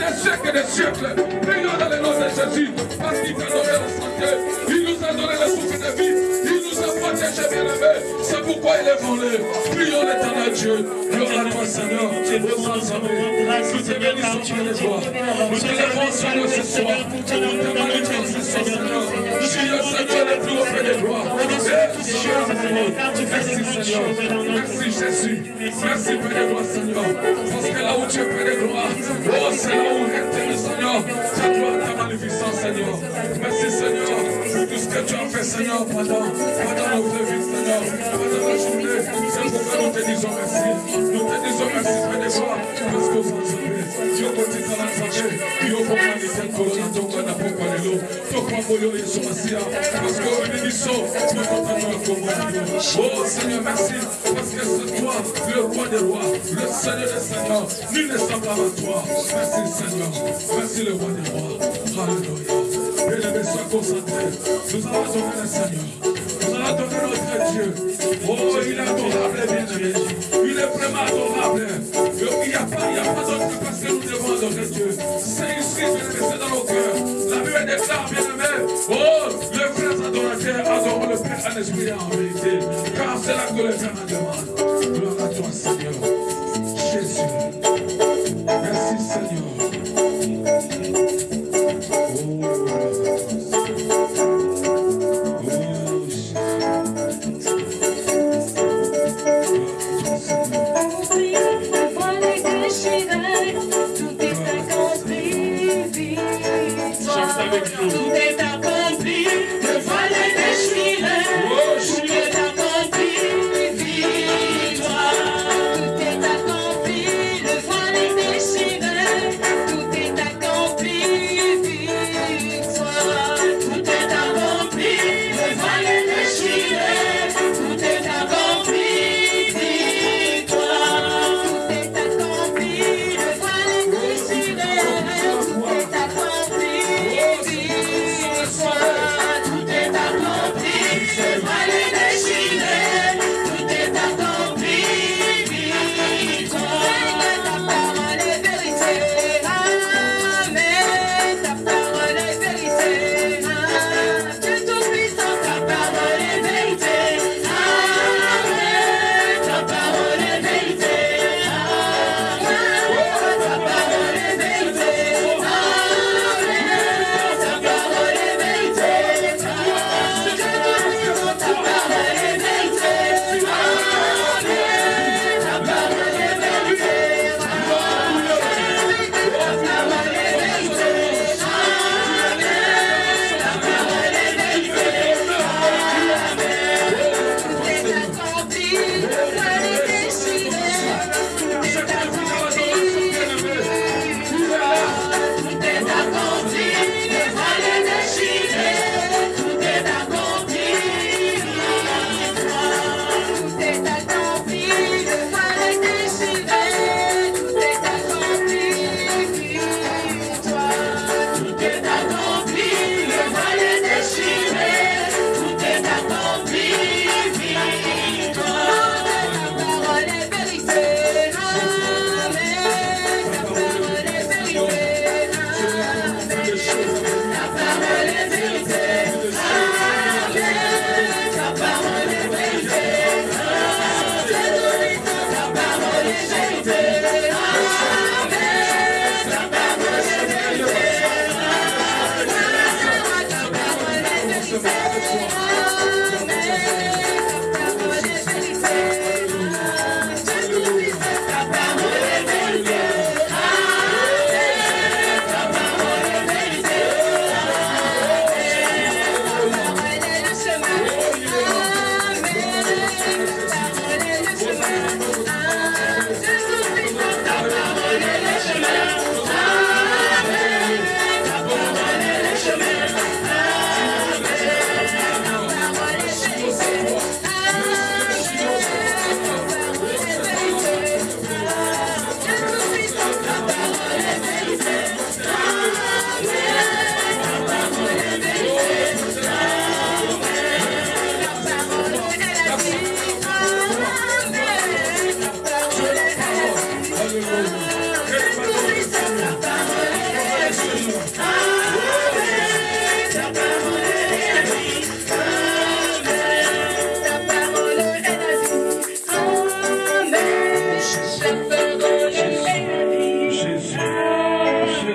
des siècles et des siècles. Prions dans le nom de Jésus, parce qu'il t'a donné la santé, il nous a donné le souffle de vie, il nous a protégé bien aimé. C'est pourquoi il est volé. Prions l'éternel Dieu. Gloire à toi, Seigneur. Nous te bénissons par les joies. Nous te lèvons, Seigneur, ce soir. Nous te magnifions ce soir, Seigneur. Tu es le Seigneur le plus haut fait des gloires. Merci, Seigneur. Merci, Jésus. Merci, Père des gloires, Seigneur. Parce que là où tu es, Père des gloires, oh, c'est là où est le Seigneur. Ta gloire, ta magnificence, Seigneur. Merci, Seigneur, pour tout ce que tu as fait, Seigneur, pendant notre vie, Seigneur. Pendant la journée. C'est pourquoi nous te disons merci. Nous te disons merci, Père des gloires. Parce que vous en savez. Dieu continue à la santé. Dieu continue à la corona. Dieu continue à la corona. Parce que nous disons, nous continuons à comprendre. Oh Seigneur, merci. Parce que c'est toi, le roi des rois, le Seigneur des seigneurs. Nul ne semblable à toi. Merci Seigneur. Merci le roi des rois. Alléluia. Bien-aimés, sois concentrés. Nous allons adorer le Seigneur. Nous allons adorer notre Dieu. Oh, il est adorable, bien-aimé. Il est vraiment adorable. Il n'y a pas d'autre parce que nous devons adorer Dieu. C'est ici, c'est dans nos cœurs. La Bible déclare, bien-aimé. Oh, les vrais adorateurs adorent le Père en esprit et en vérité. Car c'est là que le Père en demande. Gloire à toi, Seigneur. Jésus. Merci, Seigneur. Tout est accompli, le voile est déchiré, tout est accompli, victoire. Tout est accompli, le voile est déchiré, tout est accompli, victoire. Tout est accompli, le voile est déchiré, tout est accompli, victoire. Tout est accompli, le voile est déchiré, tout est accompli.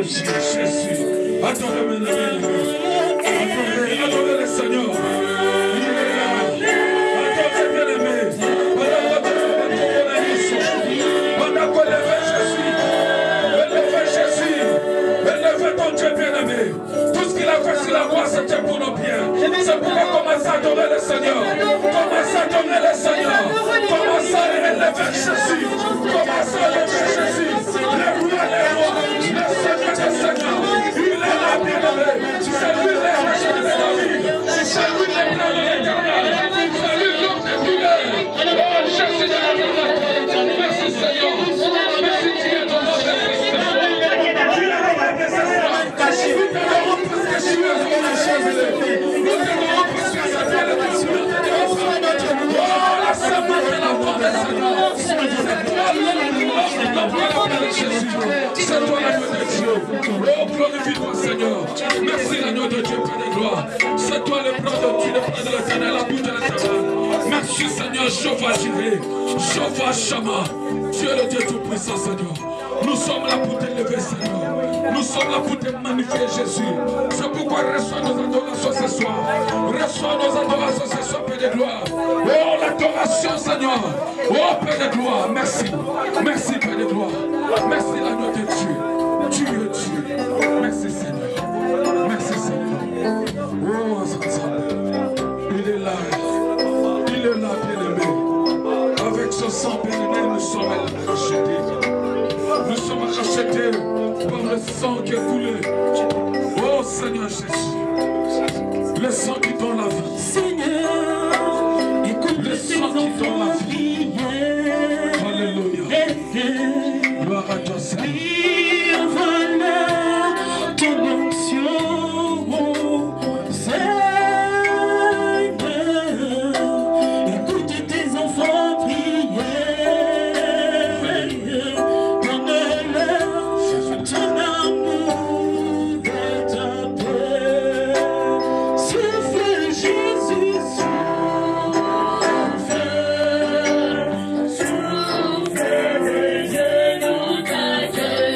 Jésus, Jésus. Attendez, attendez le Seigneur. Il est là. Attendez, bien-aimé. Pendant qu'on élève Jésus. Élève Jésus. Élève ton Dieu bien-aimé. Tout ce qu'il a fait sur la croix, c'était pour nos biens. C'est pourquoi commencer à adorer le Seigneur. Commence à adorer le Seigneur. Commence à élever Jésus. Commence à élever Jésus. Le roi des rois. Le Seigneur des seigneurs. Il est là, bien-aimé. C'est lui le rachat de David. C'est lui le plan de l'éternel. C'est lui l'homme des douleurs. Oh, Jésus de la Nazareth. Merci Seigneur. Merci Dieu de notre Christ. Tu l'as fait nécessaire. Nous t'adorons parce que tu es le Jésus. Nous t'adorons parce que c'est toi le Dieu. Oh, la semence de la foi des Seigneurs. C'est toi l'agneau de Dieu. Oh, glorifie-toi, Seigneur. Merci l'agneau de Dieu, Père de gloire. C'est toi le bras de Dieu, le bras de l'éternel, la bouche de l'éternel. Merci, Seigneur, Jehovah Jireh, Jehovah Shammah. Tu es le Dieu tout-puissant, Seigneur. Nous sommes là pour t'élever, Seigneur. Nous sommes là pour te magnifier, Jésus. C'est pourquoi reçois nos adorations ce soir. Reçois nos adorations ce soir, Père de gloire. Oh, l'adoration, Seigneur. Oh, Père de gloire, merci. Merci, Père de gloire. Merci, l'agneau de Dieu. Tu es Dieu. Merci, Seigneur. Merci, Seigneur. Oh, Seigneur. Il est là. Il est là, bien-aimé. Avec ce sang, bien-aimé, nous sommes rachetés. Nous sommes rachetés par le sang qui est coulé. Oh, Seigneur Jésus. Le sang qui donne la vie. Seigneur, écoute le sang qui donne la vie. Alléluia. Gloire à toi, Seigneur. Voilà ton onction, Seigneur. Écoute tes enfants prier. Donne-leur ton amour et ta paix. Souffle Jésus, souffle, veillez dans ta gueule.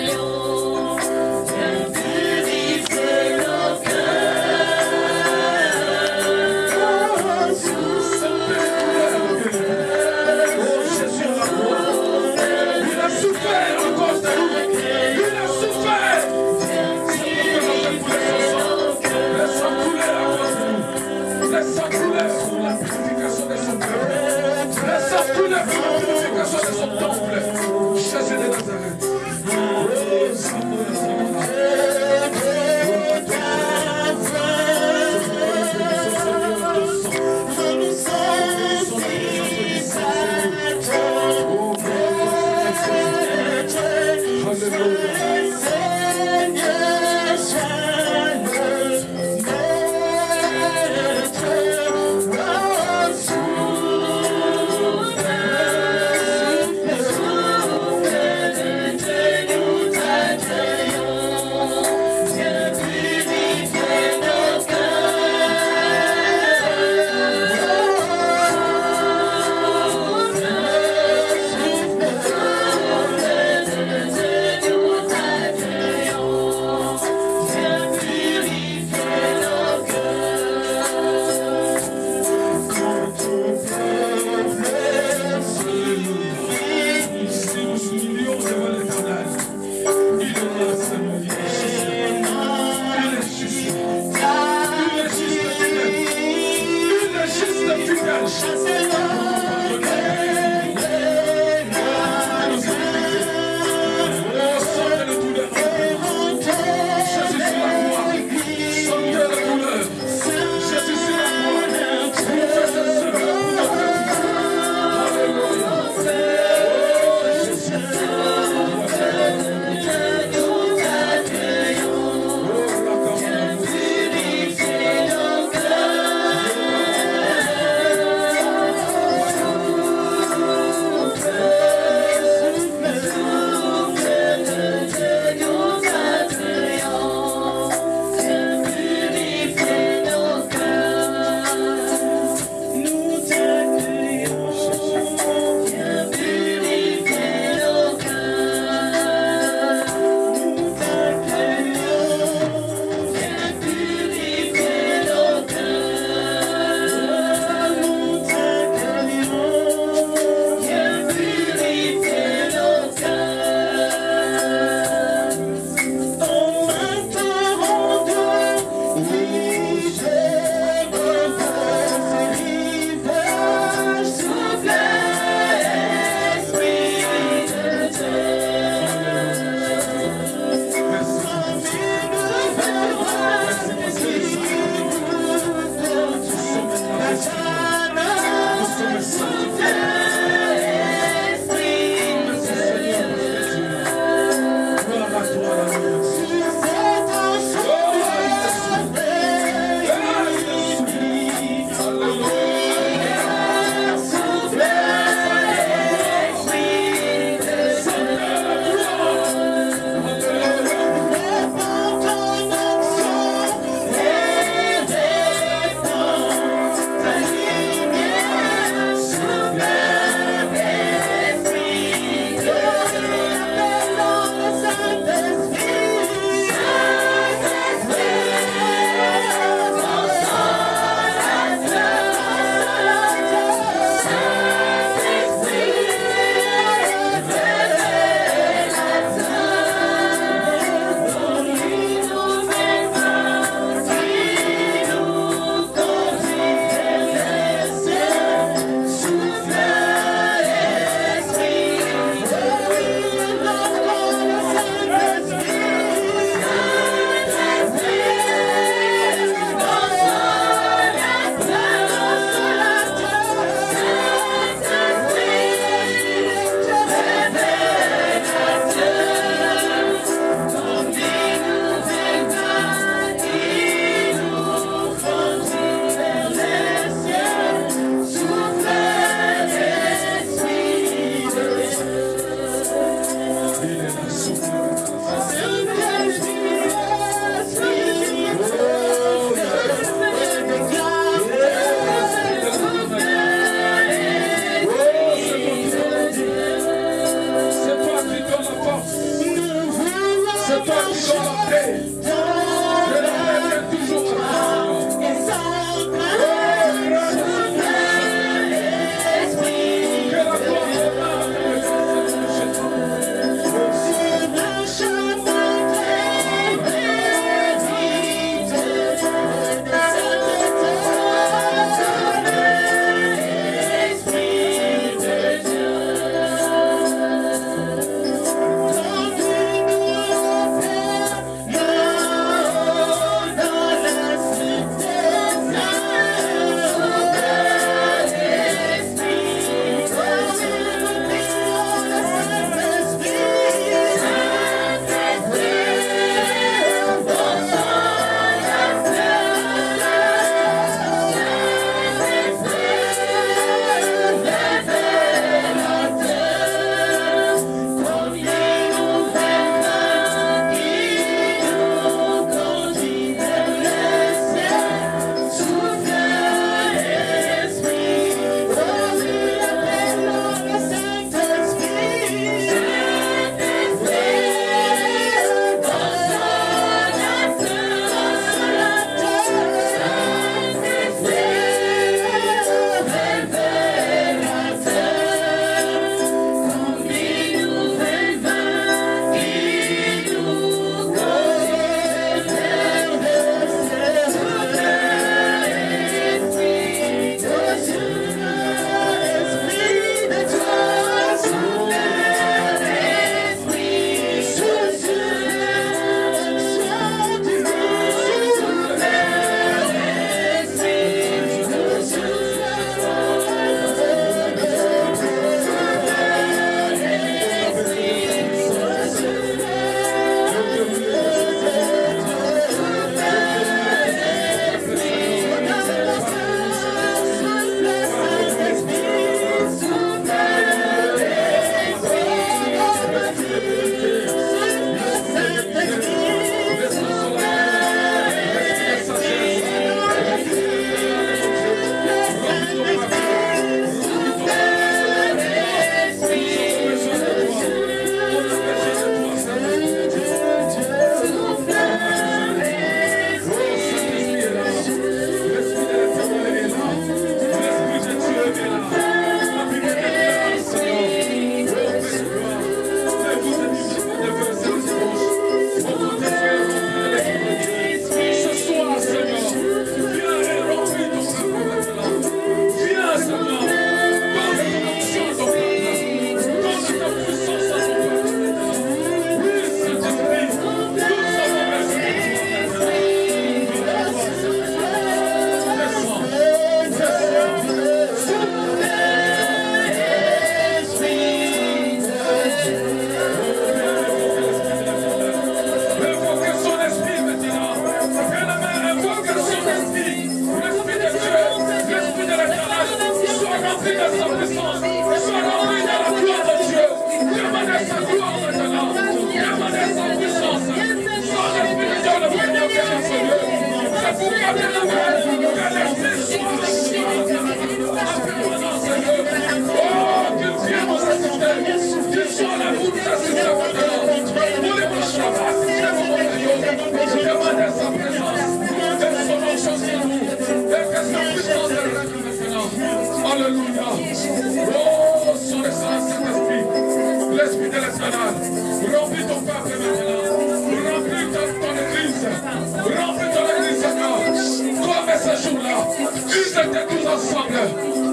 ensemble.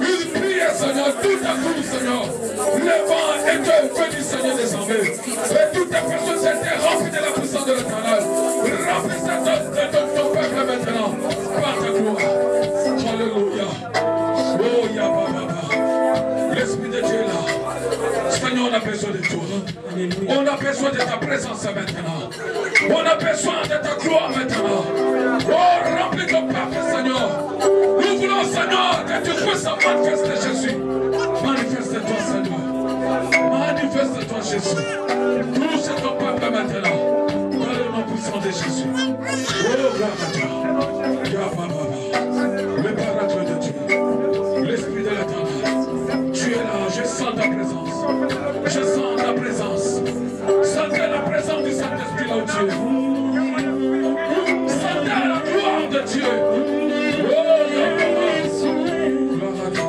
Une prière, Seigneur, tout à coup, Seigneur. Le vent était venu, Seigneur, des armées. Et toutes les personnes étaient remplies de la puissance de l'Éternel. Remplissez ton peuple maintenant par ta gloire. Alléluia. Oh, Yababa. L'Esprit de Dieu est là. Seigneur, on a besoin de toi. On a besoin de ta présence maintenant. On a besoin de ta gloire maintenant. Oh, remplis ton peuple, Seigneur. Nous voulons, Seigneur, que tu puisses manifester Jésus. Manifeste-toi, Seigneur. Manifeste-toi, Jésus. Touche ton peuple maintenant. Dans le nom puissant de Jésus. Oh, gloire à toi. Le paraclet de Dieu. L'Esprit de l'Éternel. Tu es là, je sens ta présence. Je sens ta présence. Sentez la présence du Saint-Esprit là où tu es. Sentez la gloire de Dieu. Oh, gloire à Dieu.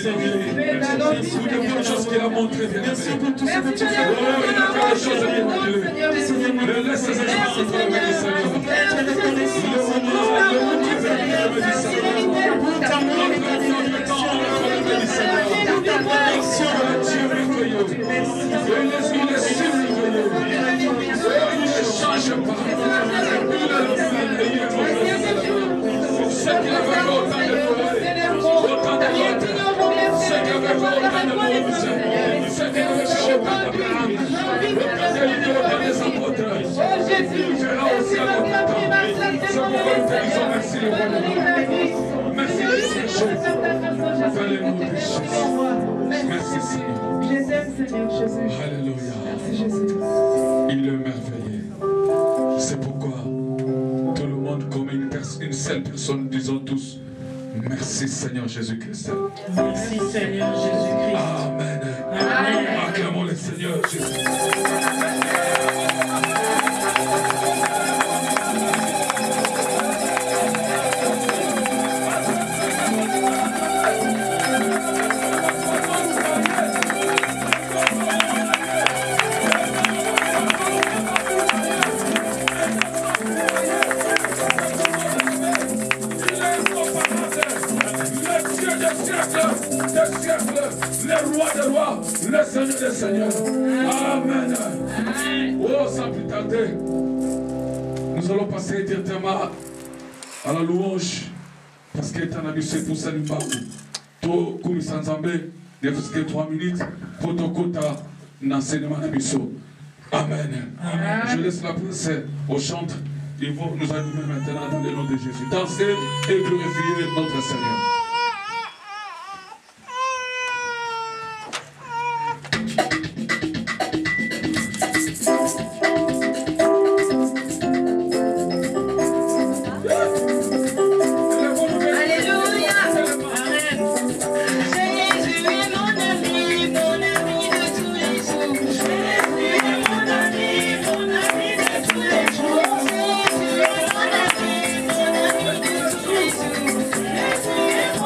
Pour des bonnes choses qu'il a montrées, bien aimé. Merci pour tout ce que tu fais. Oh, il a fait des choses bien aimées. Laisse ces esprits entre les mains du Seigneur. Le monde qui veut bien le dire Seigneur. Notre temps entre les mains du Seigneur. Dieu merveilleux. Il est merveilleux. Il ne change pas. Ce qui avait fait autant de gloire, autant de gloire, ce qui avait fait autant de Moïse, ce qui avait fait autant d'Abraham, autant des apôtres, il fera aussi à notre temps. C'est pourquoi nous te disons merci le roi de nous. Merci Jésus. Dans le nom de Jésus. Merci Seigneur. Je t'aime Seigneur Jésus. Alléluia. Merci Jésus. Il est merveilleux. C'est pourquoi tout le monde, comme une seule personne, disons tous merci Seigneur Jésus-Christ. Merci Seigneur Jésus-Christ. Amen. Amen. Acclamons le Seigneur Jésus. Le roi des rois, le Seigneur des seigneurs. Amen. Oh, sans plus tarder, nous allons passer directement à la louange. Parce que t'en as vu, c'est pour ça du bas. To kumi sanzambe, de 3 minutes, pour ton quota d'enseignement d'Abisso. Amen. Je laisse la place au chantre. Ils vont nous animer maintenant dans le nom de Jésus. Danser et glorifier notre Seigneur. Jésus est mon ami, mon ami de tous les jours. Jésus est mon ami, mon ami de tous les jours.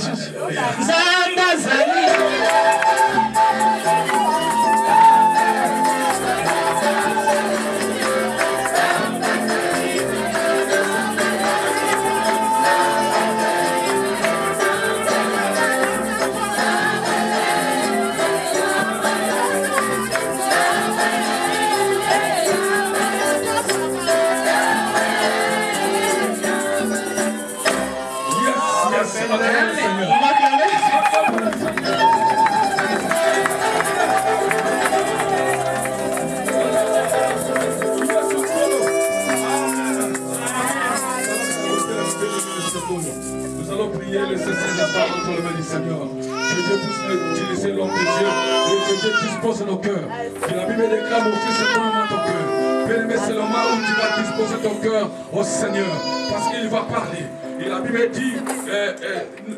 lisusu nzambe azali Nous allons prier le Saint-Esprit entre les mains du Seigneur. Que Dieu puisse utiliser l'homme de Dieu et que Dieu dispose nos cœurs. Que la Bible déclare, mon fils, c'est ton ton cœur. Bien-aimé, c'est le moment où tu vas disposer ton cœur au Seigneur. Parce qu'il va parler. Et la Bible dit,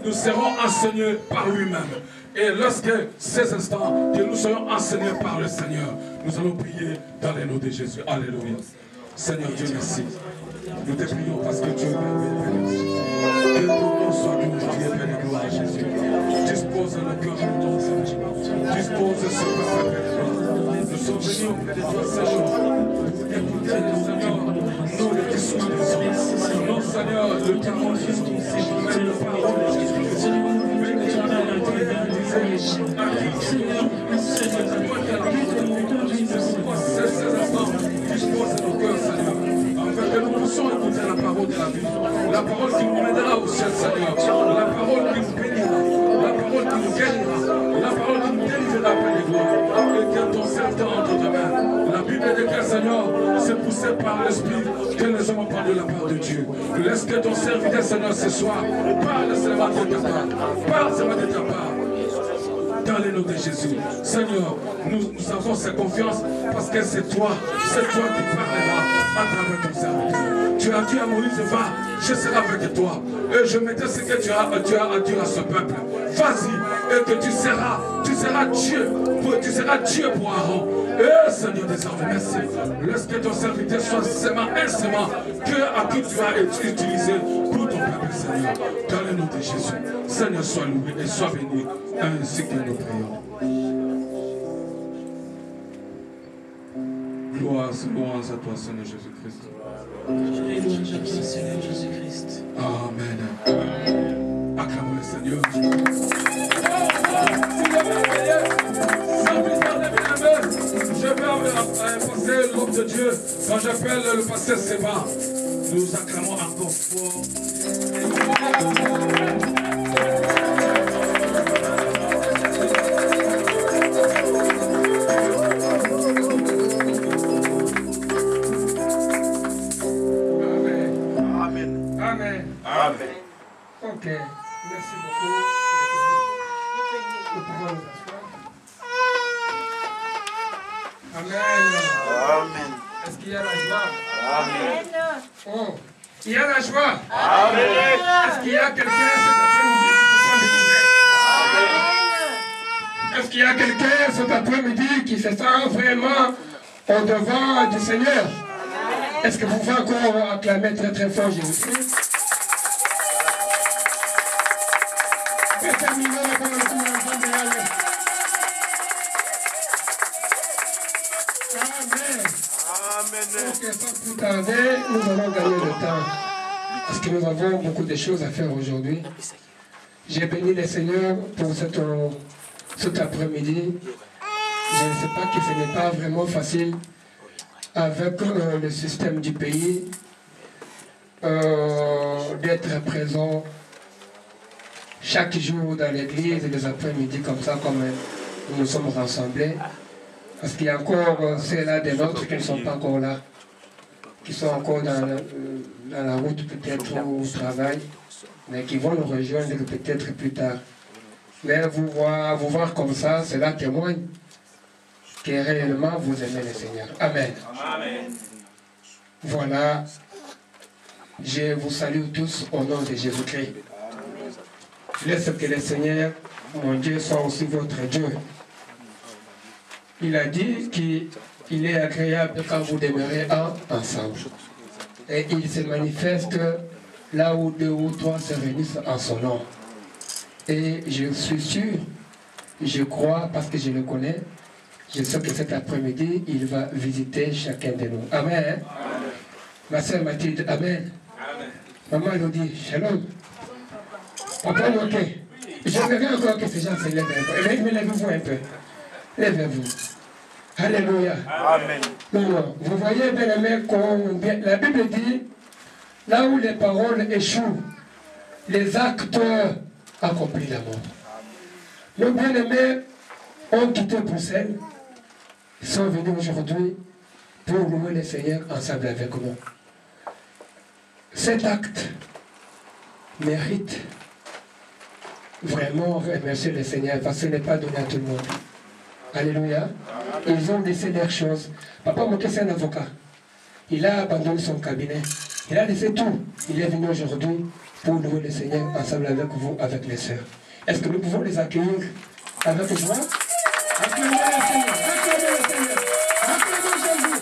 nous serons enseignés par lui-même. Et lorsque ces instants, que nous serons enseignés par le Seigneur, nous allons prier dans les noms de Jésus. Alléluia. Seigneur Dieu, merci. Nous te prions parce que Dieu est merveilleux. Que ton nom soit glorifié, Père de gloire, Jésus. Dispose le cœur de ton Seigneur. Dispose ce peuple, Père de gloire. Nous sommes venus auprès de toi, Seigneur, pour écouter le Seigneur, nous les discours de son. Non, Seigneur, le parole qui sont ici, mais le parole de Jésus. Mais que tu as la dispose nos cœurs, Seigneur. Que nous puissions écouter la parole de la vie, la parole qui nous mènera au ciel, Seigneur, la parole qui nous bénira, la parole qui nous guérira, la parole qui nous délivrera, Père de gloire, et que ton serviteur entre tes mains. La Bible déclare, Seigneur, c'est poussé par l'Esprit que les hommes parlent de la part de Dieu. Laisse que ton serviteur, Seigneur, ce soir, parle seulement de ta part, parle seulement de ta part. Dans les noms de Jésus. Seigneur, nous avons cette confiance parce que c'est toi qui parleras à travers ton serviteur. Tu as dit à Moïse, va, je serai avec toi. Et je mettrai ce que tu as à dire à ce peuple. Vas-y, et que tu seras Dieu pour Aaron. Et Seigneur, désormais, merci. Laisse que ton serviteur soit seulement un sément à qui tu vas utiliser pour ton peuple, Seigneur. Dans le nom de Jésus. Seigneur, sois loué et sois béni, ainsi que nous prions. Gloire à toi, Seigneur Jésus-Christ. Seigneur Jésus-Christ. Amen. Acclamons le Seigneur. Je vais passer l'homme de Dieu. Quand j'appelle le pasteur Séba, nous acclamons encore fort. Amen. Ok, merci beaucoup. Nous pouvons nous asseoir. Amen. Est-ce qu'il y a la joie? Amen. Oh, il y a la joie. Amen. Est-ce qu'il y a quelqu'un cet après-midi qui se sent découvert? Amen. Est-ce qu'il y a quelqu'un cet après-midi qui se sent vraiment au devant du Seigneur? Est-ce que vous pouvez encore acclamer très très fort Jésus-Christ? Sans plus tarder, nous allons gagner le temps parce que nous avons beaucoup de choses à faire aujourd'hui. J'ai béni le Seigneur pour cet après-midi. Je ne sais pas que ce n'est pas vraiment facile avec le système du pays d'être présent chaque jour dans l'église et les après-midi comme ça, comme nous nous sommes rassemblés. Parce qu'il y a encore ceux-là des nôtres qui ne sont pas encore là, qui sont encore dans la route peut-être au travail, mais qui vont nous rejoindre peut-être plus tard. Mais vous voir comme ça, cela témoigne que réellement vous aimez le Seigneur. Amen. Amen. Voilà, je vous salue tous au nom de Jésus-Christ. Laisse que le Seigneur, mon Dieu, soit aussi votre Dieu. Il a dit qu'il est agréable quand vous demeurez ensemble. Et il se manifeste là où deux ou trois se réunissent en son nom. Et je suis sûr, je crois, parce que je le connais, je sais que cet après-midi, il va visiter chacun de nous. Amen. Amen. Ma soeur Mathilde, Amen. Amen. Maman Elodie, shalom. Papa Moké, j'aimerais encore que ces gens se lèvent un peu. Mais lèvez-vous un peu. Lèvez-vous. Alléluia. Amen. Non, vous voyez, bien aimé, la Bible dit, là où les paroles échouent, les actes accomplissent la mort. Nos bien-aimés ont quitté Bruxelles, sont venus aujourd'hui pour louer le Seigneur ensemble avec nous. Cet acte mérite vraiment remercier le Seigneur parce que ce n'est pas donné à tout le monde. Alléluia. Ils ont laissé leurs choses. Papa Moké, c'est un avocat. Il a abandonné son cabinet. Il a laissé tout. Il est venu aujourd'hui pour louer le Seigneur ensemble avec vous, avec les sœurs. Est-ce que nous pouvons les accueillir avec joie? Acclamez le Seigneur. Acclamez le Seigneur. Acclamez Jésus.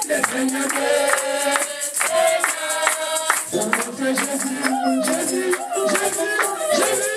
Le Seigneur son nom c'est Jésus, Jésus, Jésus, Jésus.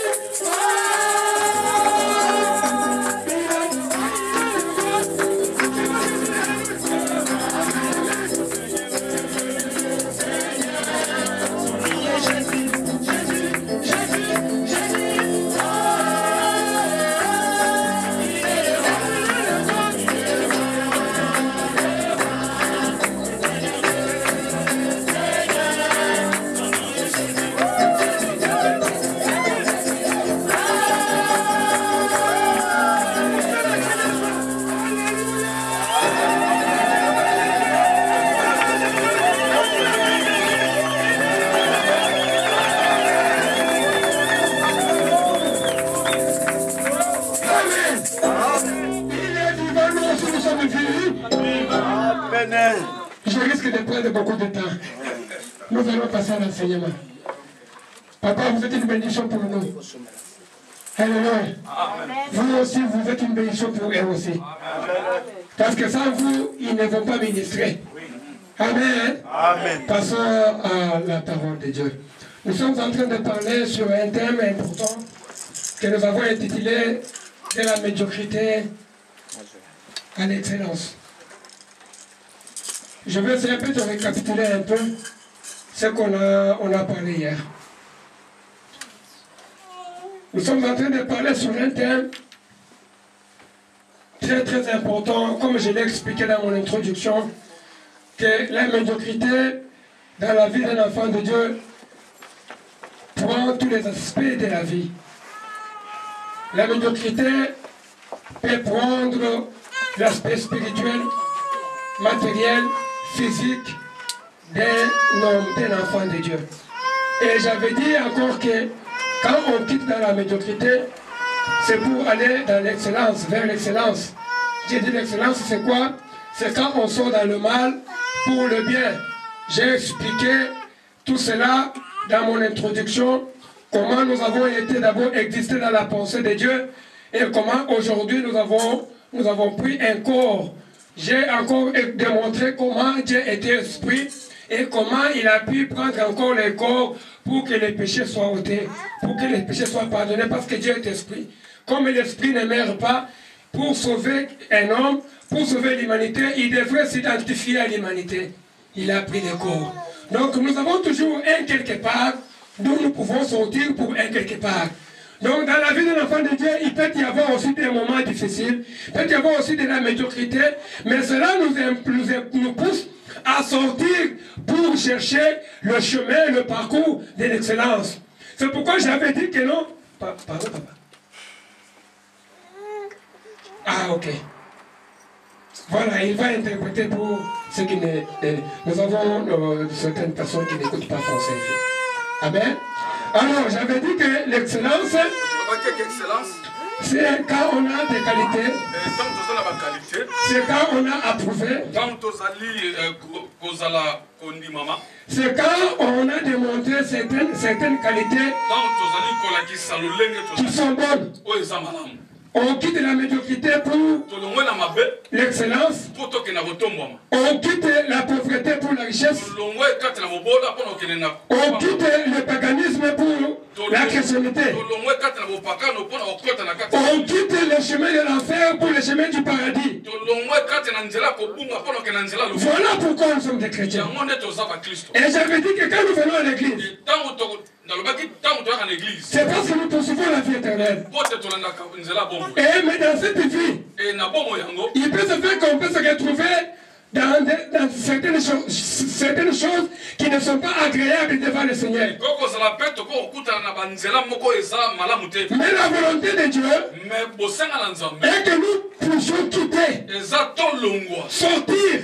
Je risque de prendre beaucoup de temps. Nous allons passer à l'enseignement. Papa, vous êtes une bénédiction pour nous. Alléluia. Vous aussi, vous êtes une bénédiction pour eux aussi. Parce que sans vous, ils ne vont pas ministrer. Amen. Amen. Passons à la parole de Dieu. Nous sommes en train de parler sur un thème important que nous avons intitulé de la médiocrité à l'excellence. Je vais essayer un peu de récapituler un peu ce qu'on a parlé hier. Nous sommes en train de parler sur un thème très très important, comme je l'ai expliqué dans mon introduction, que la médiocrité dans la vie d'un enfant de Dieu prend tous les aspects de la vie. La médiocrité peut prendre l'aspect spirituel, matériel, physique d'un homme, d'un enfant de Dieu. Et j'avais dit encore que quand on quitte dans la médiocrité, c'est pour aller dans l'excellence, vers l'excellence. J'ai dit l'excellence, c'est quoi? C'est quand on sort dans le mal pour le bien. J'ai expliqué tout cela dans mon introduction, comment nous avons été d'abord existés dans la pensée de Dieu et comment aujourd'hui nous avons pris un corps. J'ai encore démontré comment Dieu était esprit et comment il a pu prendre encore les corps pour que les péchés soient ôtés, pour que les péchés soient pardonnés, parce que Dieu est esprit. Comme l'esprit ne meurt pas, pour sauver un homme, pour sauver l'humanité, il devrait s'identifier à l'humanité. Il a pris les corps. Donc nous avons toujours un quelque part d'où nous pouvons sortir pour un quelque part. Donc dans la vie d'un enfant de Dieu, il peut y avoir aussi des moments difficiles, il peut y avoir aussi de la médiocrité, mais cela nous pousse à sortir pour chercher le chemin, le parcours de l'excellence. C'est pourquoi j'avais dit que non. Pardon, papa. Ah, ok. Voilà, il va interpréter pour ceux qui ne... nous avons certaines personnes qui n'écoutent pas français. Amen. Alors, j'avais dit que l'excellence, c'est quand on a des qualités, c'est quand on a approuvé, c'est quand on a démontré certaines qualités qui sont bonnes. On quitte la médiocrité pour l'excellence. On quitte la pauvreté pour la richesse. On quitte le paganisme pour la chrétienté. On quitte le chemin de l'enfer pour le chemin du paradis. Voilà pourquoi nous sommes des chrétiens. Et j'avais dit que quand nous venons à l'église, c'est parce que nous poursuivons la vie éternelle. Et mais dans cette vie, il peut se faire qu'on peut se retrouver dans certaines choses qui ne sont pas agréables devant le Seigneur. Mais la volonté de Dieu est que nous puissions quitter, sortir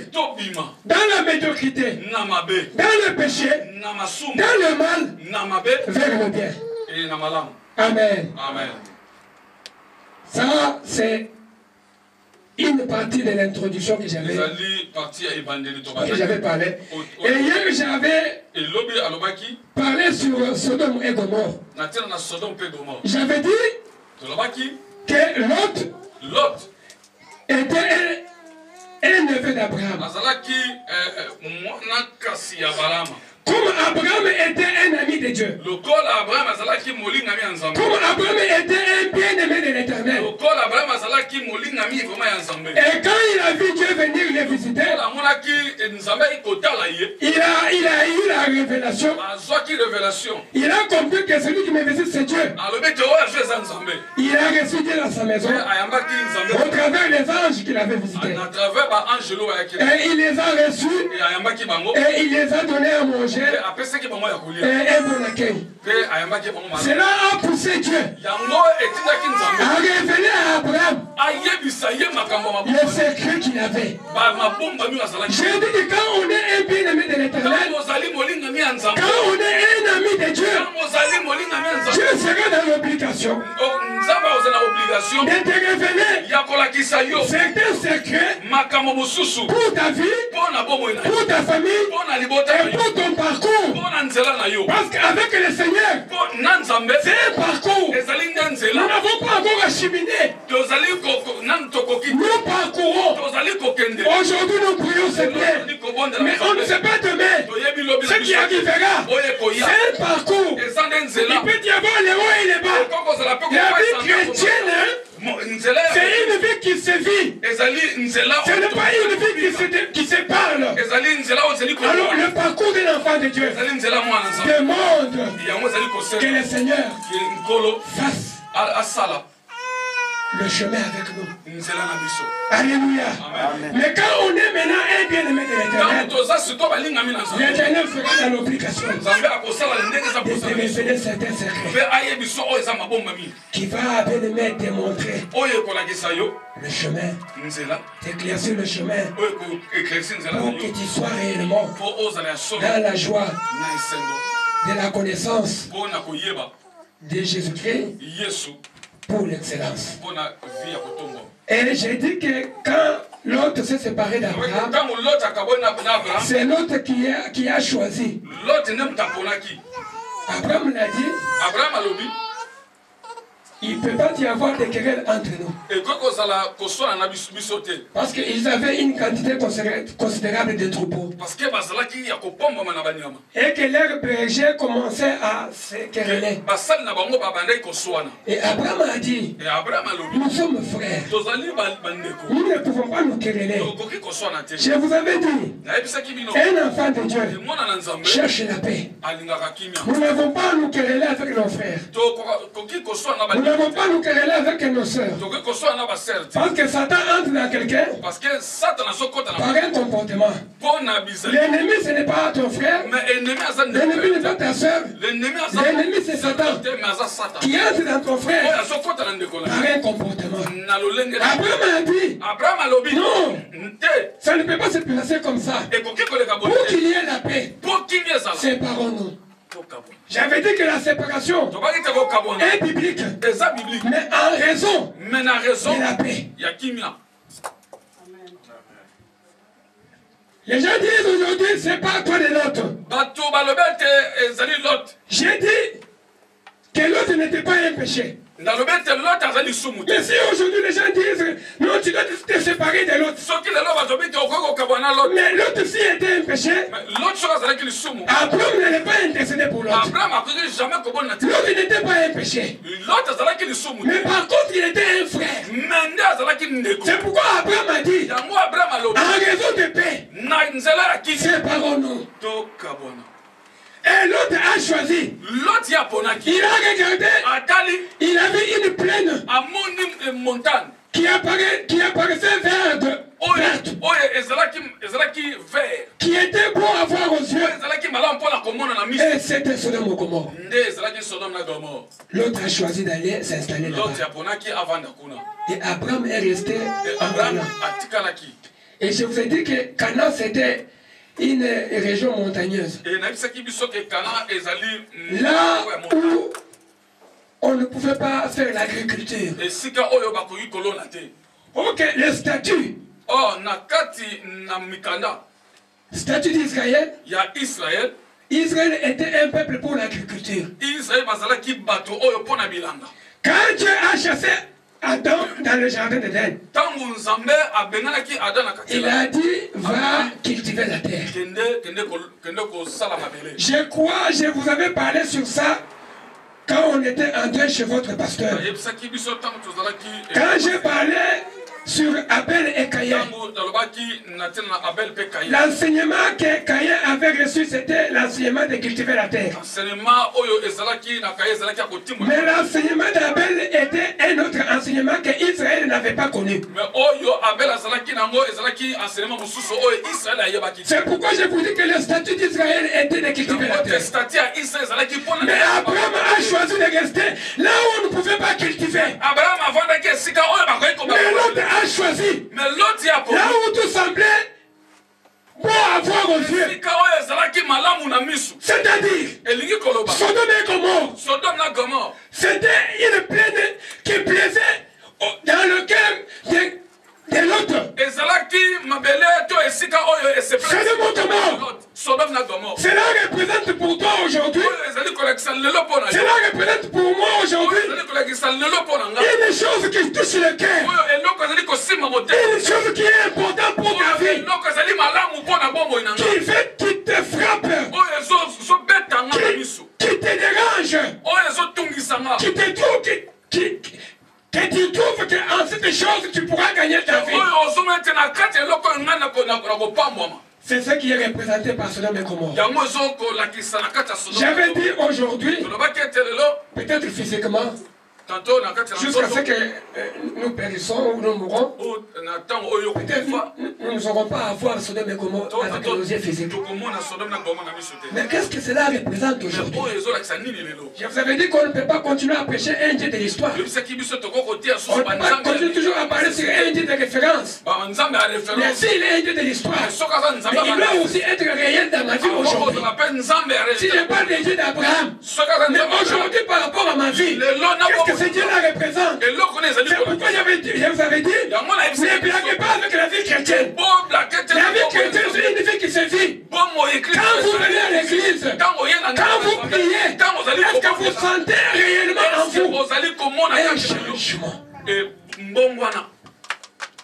dans la médiocrité, dans le péché, dans le mal, vers le bien. Amen. Ça, c'est une partie de l'introduction que j'avais parlé. Et hier, j'avais parlé sur Sodome et Gomorrhe. J'avais dit que Lot était un neveu d'Abraham. Comme Abraham était un ami de Dieu. Comme Abraham était un bien-aimé de l'Éternel. Et quand il a vu Dieu venir le visiter, il a eu la révélation. Il a compris que celui qui me visite, c'est Dieu. Il a reçu Dieu dans sa maison au travers les anges qu'il avait visités. Et il les a reçus et il les a donnés à manger. Et un bon accueil. Cela a poussé Dieu à révéler à Abraham le secret qu'il avait. J'ai dit que quand on est un bien-aimé de l'Éternel, quand on est un ami de Dieu, Dieu sera dans l'obligation de te révéler certains secrets pour ta vie, pour ta famille et pour ton parcours. Parce qu'avec le Seigneur, c'est un parcours. Nous n'avons pas encore acheminé. Nous parcourons. Aujourd'hui, nous prions, Seigneur. Mais on ne sait pas demain ce qui arrivera. C'est un parcours. Il peut y avoir les hauts et les bas. La vie chrétienne, c'est une vie qui se vit. Ce n'est pas une vie qui se parle. Alors le parcours d'un enfant de Dieu demande que le Seigneur fasse le chemin avec nous. Alléluia. Mais quand on est maintenant un bien-aimé de l'Éternel, l'Éternel fera dans l'obligation de te révéler certains secrets qui va bien-aimé démontrer le chemin, t'éclaircir le chemin pour que tu sois réellement dans la joie de la connaissance de Jésus-Christ pour l'excellence. Et j'ai dit que quand l'autre s'est séparé d'Abraham, c'est l'autre qui a choisi. Abraham l'a dit. Il ne peut pas y avoir de querelles entre nous. Parce qu'ils avaient une quantité considérable de troupeaux. Et que leurs bergers commençaient à se quereller. Et Abraham a dit, nous sommes frères. Nous ne pouvons pas nous quereller. Je vous avais dit, un enfant de Dieu cherche la paix. Nous n'avons pas à nous quereller avec nos frères. Nous n'avons pas à nous quereller avec nos soeurs. Parce que Satan entre dans quelqu'un par un comportement. L'ennemi, ce n'est pas ton frère. L'ennemi n'est pas ta soeur. L'ennemi, c'est Satan qui entre dans ton frère par un comportement. Abraham a dit, non, ça ne peut pas se placer comme ça. Pour qu'il y ait la paix, séparons-nous. J'avais dit que la séparation est biblique, mais en raison de la paix. Les gens disent aujourd'hui, c'est pas toi de l'autre. J'ai dit que l'autre n'était pas un péché. Mais si aujourd'hui les gens disent non, tu dois te séparer de l'autre. Mais l'autre aussi était un péché. Abraham n'allait pas intercéder pour l'autre. L'autre n'était pas un péché. Mais par contre, il était un frère. C'est pourquoi Abraham a dit en raison de paix, séparons-nous. Et l'autre a choisi. Il a regardé. Il avait une plaine qui apparaissait verte. Qui était beau à voir aux yeux. Et c'était Sodome et Gomorrhe. L'autre a choisi d'aller s'installer là-bas. Et Abraham est resté en Canaan. Et je vous ai dit que Canaan c'était une région montagneuse. Là où on ne pouvait pas faire l'agriculture. Ok, le statut. Statut d'Israël. Israël était un peuple pour l'agriculture. Quand Dieu a chassé Adam dans le jardin d'Éden, il a dit va cultiver la terre. Je crois, je vous avais parlé sur ça quand on était en deuil chez votre pasteur. Quand j'ai parlé sur Abel et Caïn, l'enseignement que Caïn avait reçu, c'était l'enseignement de cultiver la terre. Mais l'enseignement d'Abel était un autre enseignement que Israël n'avait pas connu. C'est pourquoi je vous dis que le statut d'Israël était de cultiver la terre. Mais Abraham a choisi de rester là où on ne pouvait pas cultiver. Mais l'autre a choisi là où tout semblait bon à voir aux yeux. C'est-à-dire Sodome et Gomorrhe. C'était une plaine qui plaisait dans le cœur de l'autre. Cela représente pour toi aujourd'hui. Cela représente pour moi aujourd'hui une chose qui touche le cœur. Une chose qui est importante pour ta vie. Qui te frappe. Qui te dérange. Que tu trouves qu'en cette chose tu pourras gagner ta vie. C'est ce qui est représenté par Sodome et Gomorrhe. J'avais dit aujourd'hui, peut-être physiquement, jusqu'à ce que nous périssons ou nous mourrons, peut-être nous n'aurons pas à voir Sodome et Gomorrhe avec nos yeux physiques. Mais qu'est-ce que cela représente aujourd'hui? Je vous avais dit qu'on ne peut pas continuer à prêcher un Dieu de l'histoire. On ne peut pas continuer toujours à parler sur un Dieu de référence. Mais s'il est un Dieu de l'histoire, mais il doit aussi être réel dans ma vie aujourd'hui. Si je parle des dieux d'Abraham, mais aujourd'hui par rapport à ma vie, qu'est-ce que ce Dieu-là représente? C'est pourquoi je vous avais dit, ne blaguez pas avec la vie chrétienne. La vie chrétienne, c'est une vie qui se vit. Quand vous venez à l'église, quand vous priez, est-ce que vous sentez réellement en vous un changement?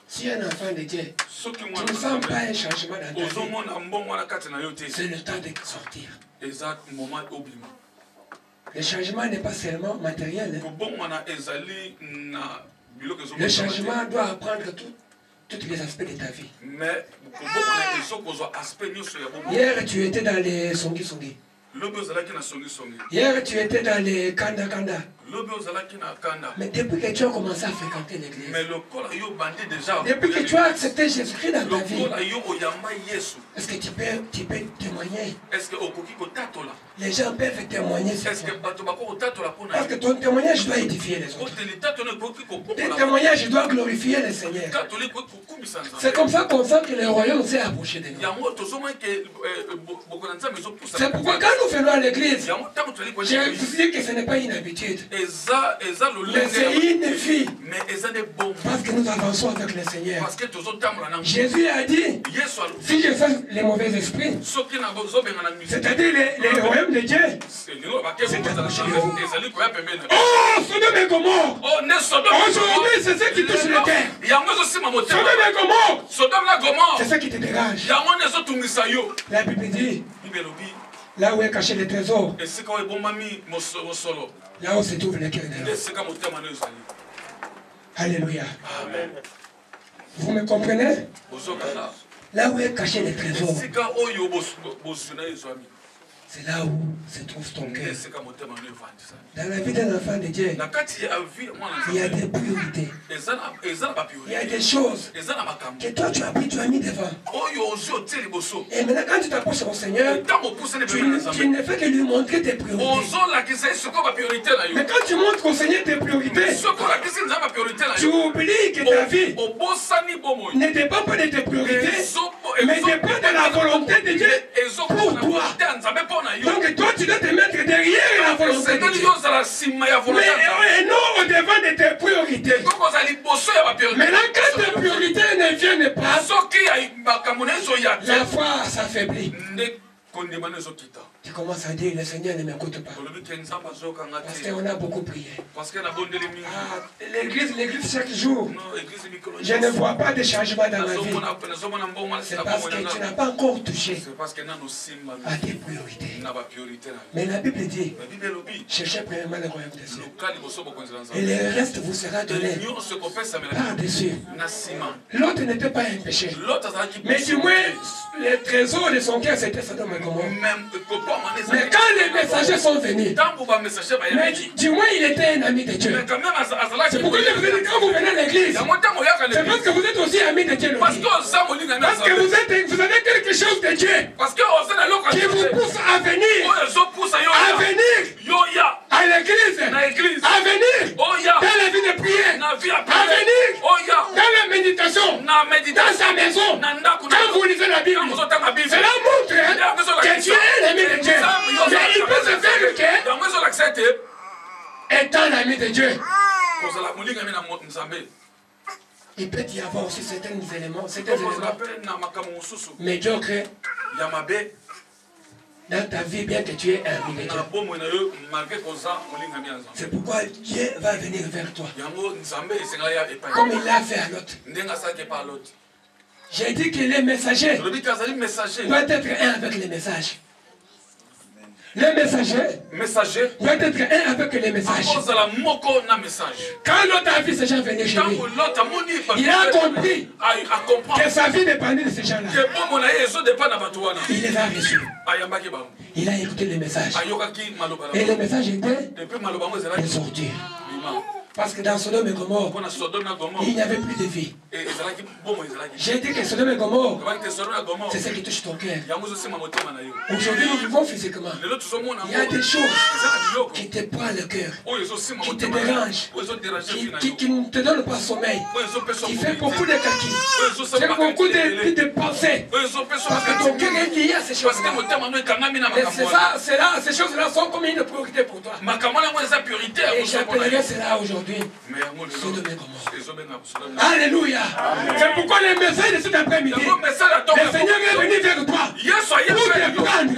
Si un enfant de Dieu, tu ne sens pas un changement dans ta vie, c'est le temps de sortir. Le changement n'est pas seulement matériel. Le changement doit apprendre tous les aspects de ta vie. Hier, tu étais dans les songi-songi. Hier, tu étais dans les kanda-kanda. Mais depuis que tu as commencé à fréquenter l'église, depuis que tu as accepté Jésus-Christ dans ta vie, est-ce que tu peux témoigner? Les gens peuvent témoigner sur toi. Parce que ton témoignage doit édifier les autres. Ton témoignage doit glorifier le Seigneur. C'est comme ça qu'on sent que le royaume s'est approché de nous. C'est pourquoi quand nous venons à l'église, je vous dis que ce n'est pas une habitude. Mais c'est une vie. Parce que nous avançons avec le Seigneur. Jésus a dit, si je fais les mauvais esprits, c'est-à-dire les royaumes de Dieu, Oh, Sodome et Gomorrhe. Aujourd'hui, c'est ce qui touche le cœur. Sodome et Gomorrhe, c'est ce qui te dégage. La Bible dit, là où est caché le trésor, là où se trouve le cœur de l'homme. Alléluia. Amen. Vous me comprenez? Là où est caché le trésor, c'est là où se trouve ton cœur. Dans la vie d'un enfant de Dieu, il y a des priorités. Il y a des choses que toi tu as pris, tu as mis devant. Et maintenant quand tu t'approches au Seigneur, tu ne fais que lui montrer tes priorités. Mais quand tu montres au Seigneur tes priorités, tu oublies que ta vie ne dépend pas de tes priorités, mais dépend de la volonté de Dieu pour toi. Donc toi tu dois te mettre derrière la volonté de Dieu. Mais non au-devant de tes priorités. Maintenant quand tes priorités ne viennent pas, la foi s'affaiblit. Tu commences à dire, le Seigneur ne m'écoute pas. Parce qu'on a beaucoup prié. L'église chaque jour, je ne vois pas de changement dans ma vie. C'est parce que tu n'as pas encore touché à tes priorités. Mais la Bible dit, cherchez premièrement le royaume des cieux. Et le reste vous sera donné par-dessus. L'autre n'était pas un péché. Mais du moins, le trésor de son cœur, c'était Sodome et Gomorrhe. Mais quand les messagers sont venus, mais du moins il était un ami de Dieu. C'est pourquoi je vous ai dit, quand vous venez à l'église, c'est parce que vous êtes aussi ami de Dieu. Parce que vous avez quelque chose de Dieu qui vous pousse à venir à l'église, à venir dans la vie de prière, à venir dans la méditation, dans sa maison. Quand vous lisez la Bible, cela montre que Dieu est l'ami de Dieu. Mais il peut se faire que, étant l'ami de Dieu, il peut y avoir aussi certains éléments médiocres dans ta vie, bien que tu aies un ami de Dieu. C'est pourquoi Dieu va venir vers toi, comme il l'a fait à l'autre. J'ai dit que les messagers doivent être un avec les messages. Le messager doit être un avec les messages. Quand l'autre a vu ces gens venir chez lui, il a compris que sa vie dépendait de ces gens-là. Il les a reçus. Il a écouté les messages. Et le message était de sortir. Parce que dans Sodome et Gomorrhe, il n'y avait plus de vie. J'ai dit que Sodome et Gomorre, c'est ce qui touche ton cœur. Aujourd'hui, nous vivons physiquement. Il y a des choses qui te prennent le cœur, qui te dérangent, qui ne te donnent pas sommeil, qui fait beaucoup de kaki, qui fait beaucoup de pensées. Parce que ton cœur est lié à ces choses-là. Et c'est là, ces choses-là sont comme une priorité pour toi. Et j'appellerai cela aujourd'hui. Sodome et Gomorrhe. Alléluia. C'est pourquoi les messages de cet après-midi, le Seigneur est venu vers toi pour te prendre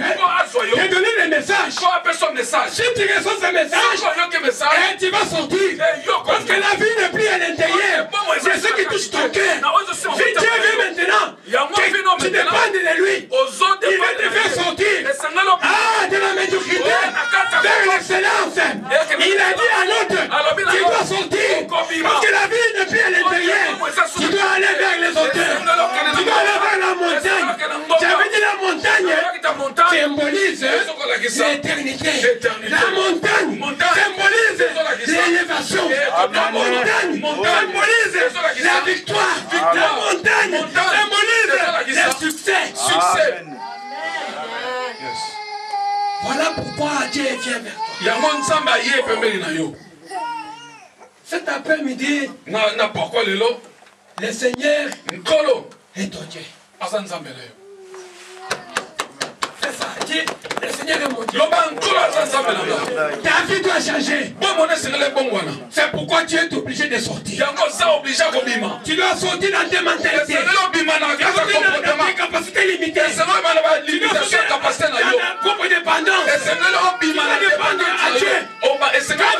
et donner les messages. Si tu reçois ce message, tu vas sortir. Parce que la vie n'est plus à l'intérieur. C'est ce qui touche ton cœur. Si Dieu veut maintenant que tu dépendes de lui, il va te faire sortir de la médiocrité vers l'excellence. Il a dit à l'autre, tu dois sortir. Parce que la vie n'est plus à l'intérieur. Tu dois aller vers les hauteurs. Tu dois aller vers la montagne. J'avais dit la montagne symbolise l'éternité. La montagne symbolise l'élévation. La montagne symbolise la victoire. La montagne symbolise le succès. Voilà pourquoi Dieu vient vers toi. Cet après-midi, le Seigneur est ton Dieu. C'est ça, le Seigneur est mon Dieu. Ta vie doit changer. C'est pourquoi tu es obligé de sortir. Tu dois sortir dans tes mentalités. Dans tes capacités limitées. Tu dois sortir dans ta propre dépendance. Tu dois dépendre à Dieu. Quand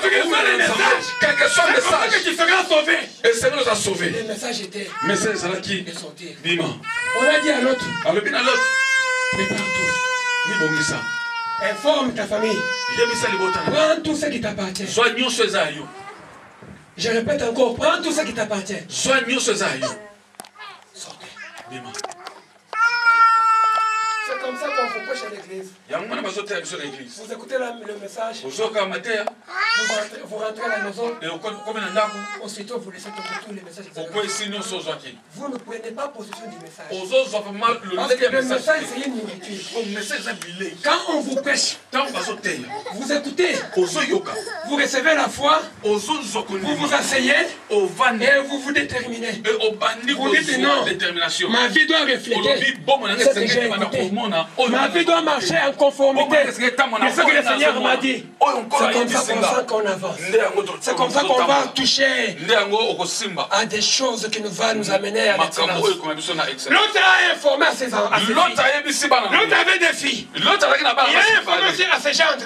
tu reçois les messages, c'est comme ça que tu seras sauvé. Et le Seigneur nous a sauvés. Le message était de sortir. Bima. On a dit à l'autre, Prépare-toi. Informe ta famille. Prends tout ce qui t'appartient. Je répète encore, prends tout ce qui t'appartient. Sortez. C'est comme ça qu'on vous prêche à l'église. Vous écoutez le message, vous rentrez à la maison, aussitôt vous laissez tomber tous les messages. Vous ne prenez pas possession du message. Parce que le message, c'est une nourriture. Quand on vous prêche, vous écoutez, vous recevez la foi, vous vous asseyez et vous vous déterminez. Vous dites non, ma vie doit refléter ce que j'ai écouté. Ma vie doit marcher en conformité de ce que le Seigneur m'a dit. C'est comme ça qu'on avance. C'est comme ça qu'on va toucher à des choses qui nous vont nous amener à l'excellence. L'autre a informé à ses filles. L'autre avait des filles. Il a informé aussi à ses gendres.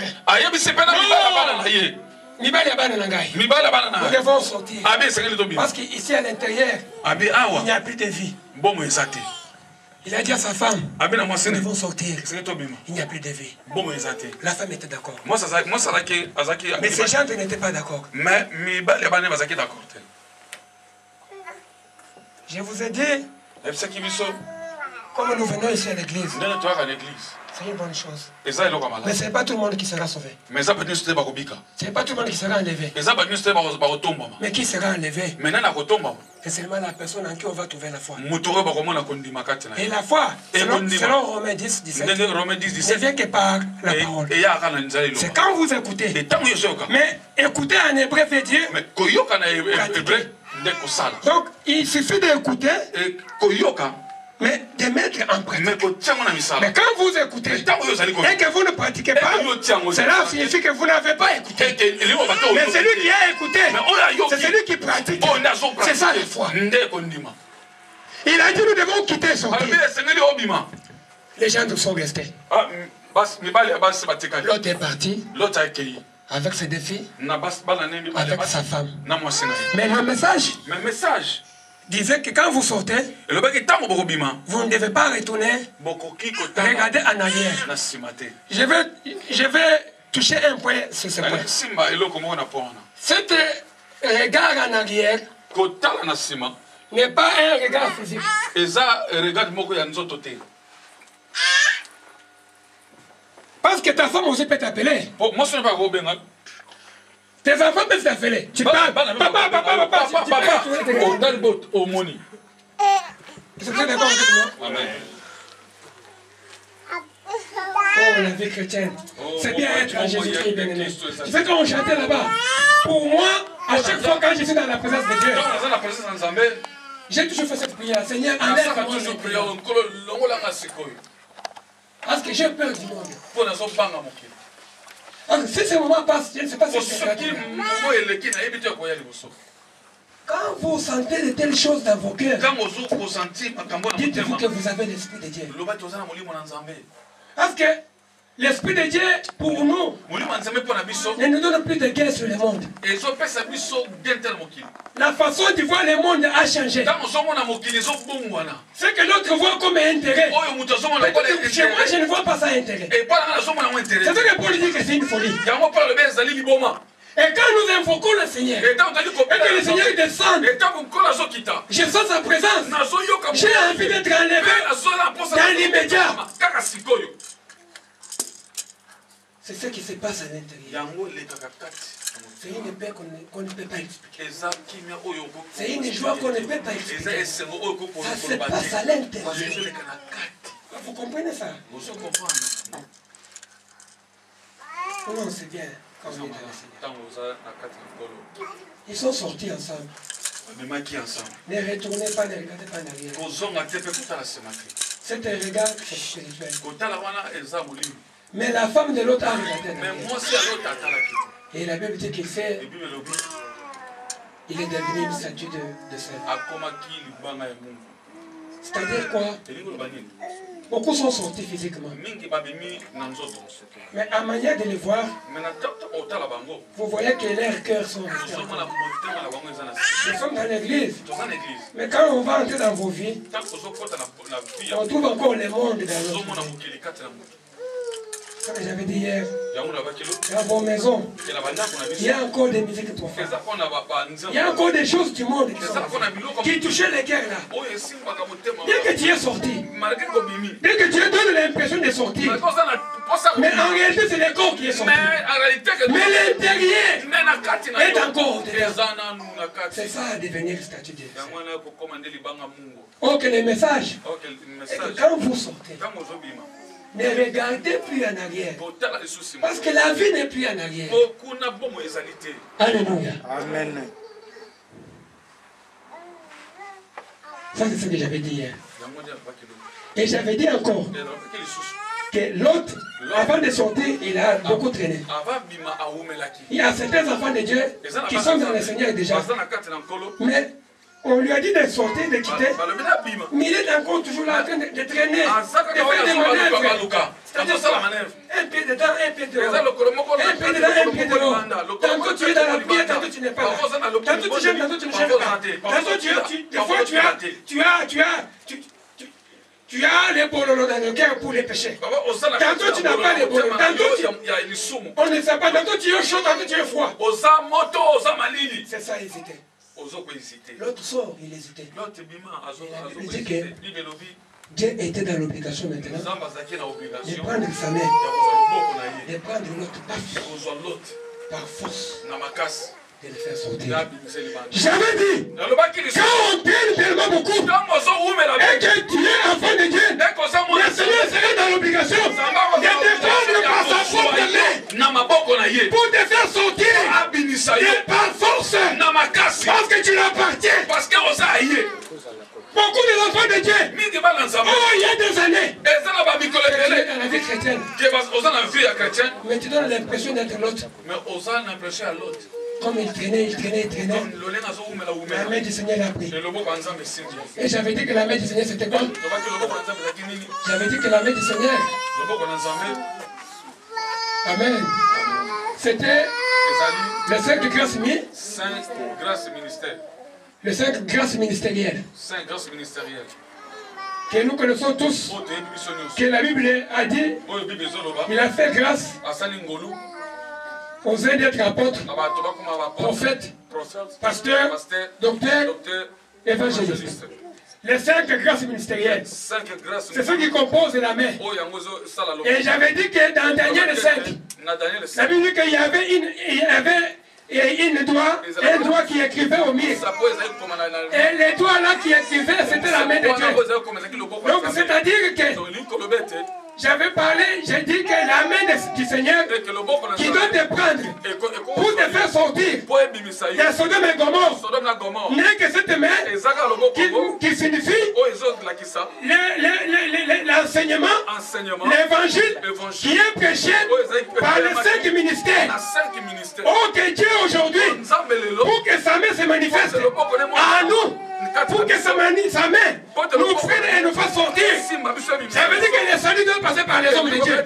Nous devons sortir. Parce qu'ici à l'intérieur, il n'y a plus de vie. Il a dit à sa femme, nous devons sortir. Il n'y a plus de vie. La femme était d'accord. Mais ces gens n'étaient pas d'accord. Je vous ai dit, comme nous venons ici à l'église, c'est une bonne chose. Mais ce n'est pas tout le monde qui sera sauvé. Ce n'est pas tout le monde qui sera enlevé. Mais qui sera enlevé? C'est seulement la personne en qui on va trouver la foi. Et la foi, selon Romains 10, 17, ne vient que par la parole. C'est quand vous écoutez. Mais écouter en hébreu veut dire pratiquer. Donc il suffit d'écouter, mais de mettre en pratique. Mais quand vous écoutez et que vous ne pratiquez pas, cela signifie que vous n'avez pas écouté. Mais celui qui a écouté, c'est celui qui pratique. C'est ça la foi. Il a dit nous devons quitter son pays. Les gens sont restés. L'autre est parti avec ses deux filles, avec sa femme. Mais le message disait que quand vous sortez, vous ne devez pas retourner, regardez en arrière. Je vais toucher un point sur ce point. Cet regard en arrière n'est pas un regard physique. Parce que ta femme aussi peut t'appeler. Tes enfants peuvent t'appeler. Tu parles. Papa. Est-ce que vous êtes d'accord avec moi? Amen. Oh, la vie chrétienne. C'est bien être en Jésus-Christ, bien-aimé. Tu sais quand on chantait là-bas, pour moi, à chaque fois quand je suis dans la présence de Dieu, j'ai toujours fait cette prière. Seigneur, enlève-moi cette prière. Parce que j'ai peur du monde. Parce que si ce moment passe, je ne sais pas si c'est gratuit. Quand vous sentez de telles choses dans vos cœurs, dites-vous que vous avez l'Esprit de Dieu. Parce que l'Esprit de Dieu, pour nous, ne nous donne plus de guerre sur le monde. La façon de voir le monde a changé. Ce que l'autre voit comme intérêt, chez moi, je ne vois pas ça intérêt. C'est ce que Paul dit que c'est une folie. Et quand nous invoquons le Seigneur, et que le Seigneur descend, je sens sa présence, j'ai envie d'être enlevé dans l'immédiat. C'est ce qui se passe à l'intérieur. C'est une paix qu'on ne peut pas expliquer. C'est une joie qu'on ne peut pas expliquer. Ça se passe à l'intérieur. Vous comprenez ça? Non, c'est bien. Ils sont sortis ensemble. Ne retournez pas, ne regardez pas en arrière. Cet regard, c'est spirituel. Mais la femme de l'autre a regardé en Mais arrière. moi, c'est à l'autre à la quitte. Et la Bible dit qu'il fait, Et puis, le lobby, il est devenu une statue de sel. à comment qui le banga est mon. C'est-à-dire quoi? Et lui, le bani. Beaucoup sont sortis physiquement. Mingi babimi nanzoto. Mais à manière de les voir, Mais na tata ota la bango. vous voyez que leurs cœurs sont restés. Nous sommes à la montée à la bango ezana. Nous sommes dans l'église. Dans une église. Mais quand on va entrer dans vos vies, Tant que zo kota na vie. on trouve encore le monde dans Zo notre mona vie. mukeli kata na mutu. Comme j'avais dit hier, Ya mona bakelo. dans vos maisons, Et la banda qu'on a il y a encore des musiques pour faire. Eza qu'on a ba nzembo. Il y a encore des choses du monde qui, Eza sont, qu'on a biloko. qui touchaient les cœurs là. Oyo esimba ka motema. Dès que tu es sorti, Malgré ko bimi. dès que tu donnes l'impression de sortir, Mais koza na posa. mais en réalité c'est le corps qui est sorti. Mais en réalité que Mais l'intérieur mais na kati na est encore dedans. ezana nu na kati. C'est ça devenir statue de Ya mwana ko commander libanga Mungu. Oh, que le message OK, le est que message. quand vous sortez, Quand vous obima. ne regardez plus en arrière. Botala lisusi. Parce que la vie n'est plus en arrière. Beaucoup na bomo ezalité. Alléluia. Amen. Ça, c'est ce que j'avais dit hier. Ya mwana bakelo. Et j'avais dit encore Et donc que lisusi. que l'autre, avant de sortir, il a beaucoup traîné. Ava bima aomelaki. Il y a certains enfants de Dieu qui sont dans le Seigneur déjà. Bazana kati na nkolo. Mais on lui a dit de sortir, de quitter. Balobina bima. Mais il est encore toujours là en train de traîner, de Azaka faire des ka manœuvres. baluka. C'est-à-dire C'est ça la quoi? manœuvre. Un pied dedans, un pied Eza dehors. lokolo moko Un pied dedans, un pied dehors. Tantôt tu es dans la prière, tantôt tu n'es pas là. Tantôt tu gênes, tantôt tu ne gênes pas. Tantôt des fois tu as les bololo dans le cœur pour les péchés. Tantôt tu n'as pas les bololo. Tantôt on ne sait pas. Tantôt tu es chaud, tantôt tu es froid. Oza moto, oza malili. C'est ça, hésiter. Ozo ko hésiter. L'autre sort, il hésitait. L'autre bima azo Il azo dit hésiter. que- Bible lobi. Dieu était dans l'obligation maintenant Zamba zaki na de obligation. prendre sa main, Ya kozwa loboko na ye. de prendre l'autre Ya kozwa l'autre par force, na makasi. de le faire sortir. Ya bimisa libanda. J'avais dit, Nalobaki lisusu. quand on traîne tellement beaucoup Ntango ozowumela et que tu es enfant de Dieu, ekoza le Seigneur serait dans l'obligation de te prendre par sa propre main na maboko na ye pour te faire sortir abimisa ye et par force na makasi parce que tu l'appartiens. parce que oza ye Beaucoup d'enfants de Dieu, mingi bana nzambe oh, il y a des années, eza na bamikolo tu es ebele dans la vie chrétienne, oza na vie ya chrétien mais tu donnes l'impression d'être l'autre. mais oza na impression ya l'autre Comme il traînait, donc lolenge azowumela la wumela main du Seigneur l'a pris. le loboko ya nzambe esimbi Et j'avais dit que la main du Seigneur c'était quoi? lobaki loboko na nzambe ezalaki nini J'avais dit que la main du Seigneur, loboko na nzambe Amen, c'était ezali le 5 grâce mi, saint grâce ministère le 5 grâce ministérielle saint grâce ministérielle que nous connaissons tous, oyo toyebi biso nyonso que la Bible a dit, oyo bible ezoloba il a fait grâce asali ngolu aux uns d'être apôtres, na bato bakoma baprophète prophètes, prophète pasteurs, pasteur docteurs, docteur évangélistes. évangéliste Les 5 grâces ministérielles, 5 grâces c'est ceux qui composent la main. oyo yango ezosala Et j'avais dit que dans Daniel 5, na Daniel la 5 Bible dit qu'il y avait un doigt qui écrivait au mur. sapo ezali koma na Et les doigts là qui écrivaient, c'était la main de Dieu. ezali koma ezalaki loboko Donc c'est-à-dire que tolingi koloba ete j'avais parlé, j'ai dit que la main du Seigneur eke loboko na qui doit te prendre pour te faire sortir po ebimisa de ye Sodome et Gomorrhe Sodome na Gomorre n'est que cette main ezaka loboko yango qui signifie oyo ezolakisa l'enseignement, enseignement l'évangile qui évangile est prêché par les 5 ministères. na 5 ministères Oh, que Dieu aujourd'hui, nzambe lelo pour que sa main se manifeste à nous, pour que sa main nous prenne et nous fasse sortir. simba biso ebimisa Ça veut dire que le salut doit passer par les hommes de Dieu.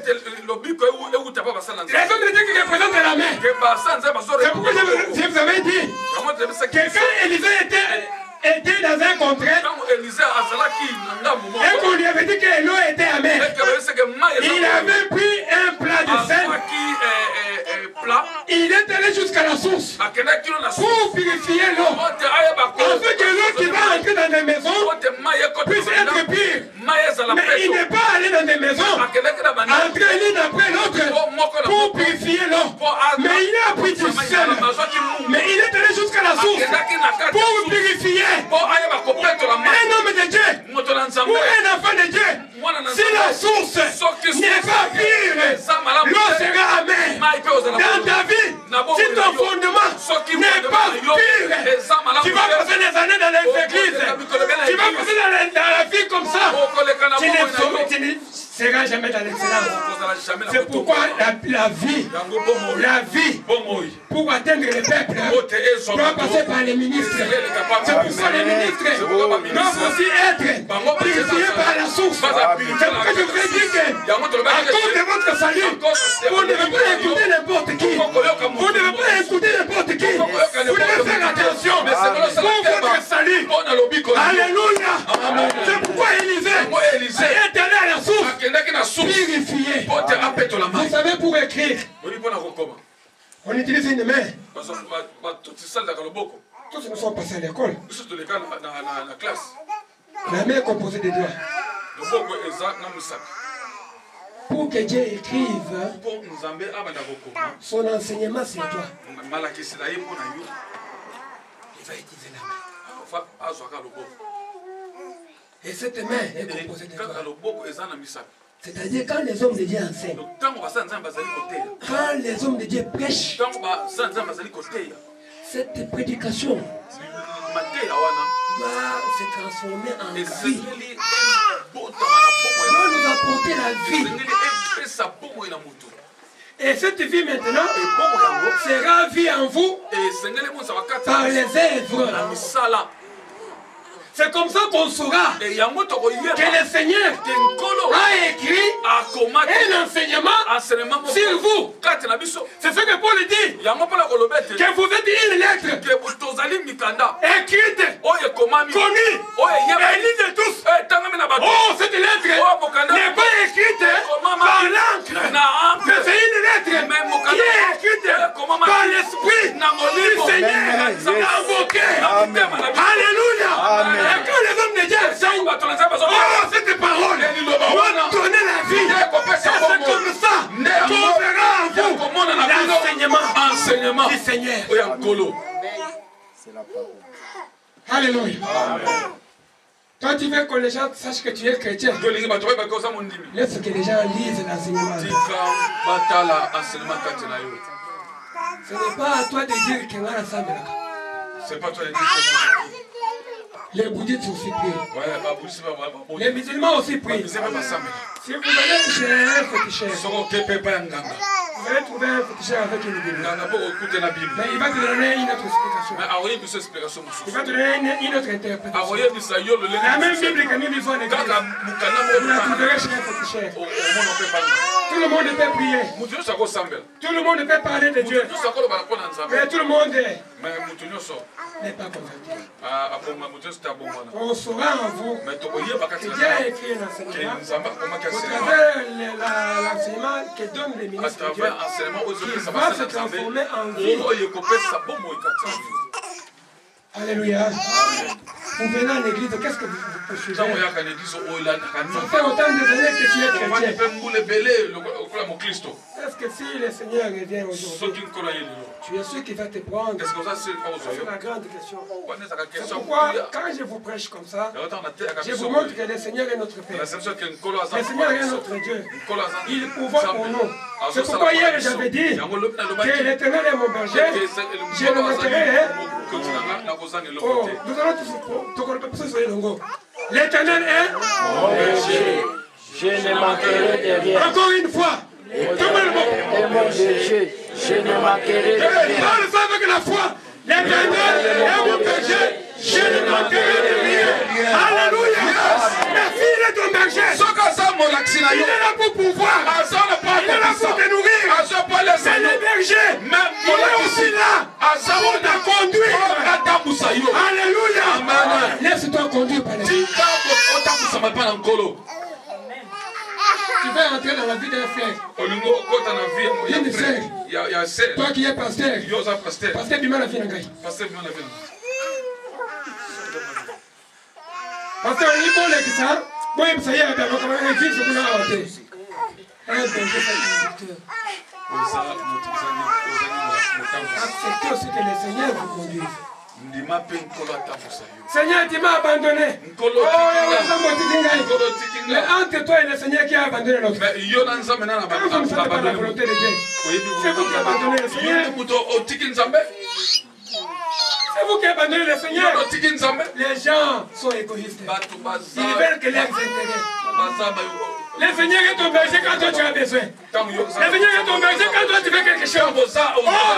lobiko euta pa basala Les hommes de Dieu qui représentent la main. ke basa nzambe C'est pourquoi je vous avais dit que quand Élisée était dans un contraire ntango Élisée azalaki na ngambo moko et qu'on lui avait dit que l'eau était amère, eke bayebiseke mai il avait pris un plat de sel, azwaki plat il est allé jusqu'à la source akendaki kino na pour purifier l'eau, ote ayeba afin que l'eau qui va entrer dans des maisons ote mai puisse être ekota pure. mai ezala Mais il n'est pas allé dans des maisons, akendaki na bana entrer l'une après l'autre pour purifier l'eau. Mais il a pris du sel, mais il est allé jusqu'à la source akendaki na kati pour purifier po ayeba kopetola mai un homme de Dieu. moto na Pour nzambe un enfant de Dieu, mwana na si la nzambe source n'est pas pure, l'eau sera amère. mai mpe ozala Dans ta vie, si ton fondement n'est pas pur, tu vas passer des années dans les églises, tu vas passer dans la vie comme ça. sera jamais dans l'excellence. C'est pourquoi la vie, pour atteindre les peuples, doit passer par les ministres. C'est pourquoi les ministres doivent aussi être purifiés par la source. C'est pourquoi je voudrais dire que, à cause de votre salut, vous ne devez pas écouter n'importe qui. Vous ne devez pas écouter n'importe qui. Vous devez faire attention pour votre salut. Alléluia. C'est pourquoi Élisée est allé à la source purifiée. Vous savez, pour écrire, on utilise une main. Tous nous sommes passés à l'école. La main est composée de doigts. Pour que Dieu écrive son enseignement sur toi, il va utiliser la main. Et cette main est composée de doigts. C'est-à-dire quand les hommes de Dieu enseignent, quand les hommes de Dieu prêchent, cette prédication va se transformer en vie. Va nous apporter la vie. Et cette vie maintenant sera vie en vous par les œuvres. C'est comme ça qu'on saura que le Seigneur a écrit un enseignement sur vous. C'est ce que Paul dit. Que vous êtes une lettre écrite, connue et lue de tous. Oh, cette lettre n'est pas écrite par l'encre, mais c'est une lettre qui est écrite par l'Esprit du Seigneur invoqué. Alléluia. Et quand les hommes de Dieu enseignent, oh, cette parole va donner la vie. C'est comme ça qu'on verra en vous l'enseignement du Seigneur. C'est la parole. Alléluia. Toi, tu veux que les gens sachent que tu es chrétien. Laisse que les gens lisent l'enseignement. Ce n'est pas à toi de dire qu'il y a ensemble. C'est pas toi de dire. Les bouddhistes aussi prient. Les musulmans aussi prient. Si vous allez chez un féticheur, vous allez trouver un féticheur avec une Bible. Mais il va te donner une autre explication. Il va te donner une autre interprétation. La même Bible que nous lisons en église, vous la trouverez chez un féticheur. Tout le monde peut prier. Tout le monde peut parler de Dieu. Mais tout le monde n'est pas converti. On saura en vous que Dieu a écrit un enseignement au travers l'enseignement que donnent les ministres de Dieu, qui va se transformer en vie. Alléluia. Vous venez en église, qu'est-ce que vous suivez? Ça fait autant d'années que tu es chrétien. Est-ce que si le Seigneur revient aujourd'hui, tu es sûr qu'il va te prendre? C'est la grande question. C'est pourquoi, quand je vous prêche comme ça, je vous montre que le Seigneur est notre Père. Le Seigneur est notre Dieu. Il pourvoit pour nous. C'est pourquoi hier j'avais dit que l'Éternel est mon berger. Je ne manquerai. Oh, nous allons tous. L'Éternel est mon berger. Je ne manquerai de rien. Encore une fois. Et mon berger, je ne manquerai de rien. Parle ça avec la foi. L'Éternel est mon berger, je ne manquerai de rien. Alléluia. La fille est ton berger. Il est là pour pouvoir. Il est là pour te nourrir. C'est le berger. Il est aussi là pour te conduire. Alléluia. Laisse-toi conduire par les gens. Tu vas entrer dans la vie d'un frère. Une sœur. Toi qui es pasteur. Pasteur du mal à vie. Pasteur, il faut les qui ça. Moi, il me dit, un fils, vous l'avez arrêté. Un berger, c'est acceptez aussi que le Seigneur vous conduise. Seigneur, tu m'as abandonné. Mais entre toi et le Seigneur qui a abandonné l'autre. Quand vous ne faites pas la volonté de Dieu, c'est vous qui abandonnez le Seigneur. C'est vous qui abandonnez le Seigneur. Les gens sont égoïstes. Ils veulent que leurs intérêts. Le Seigneur est ton berger quand toi tu as besoin. Le Seigneur est ton berger quand toi tu fais quelque chose. Oh, ça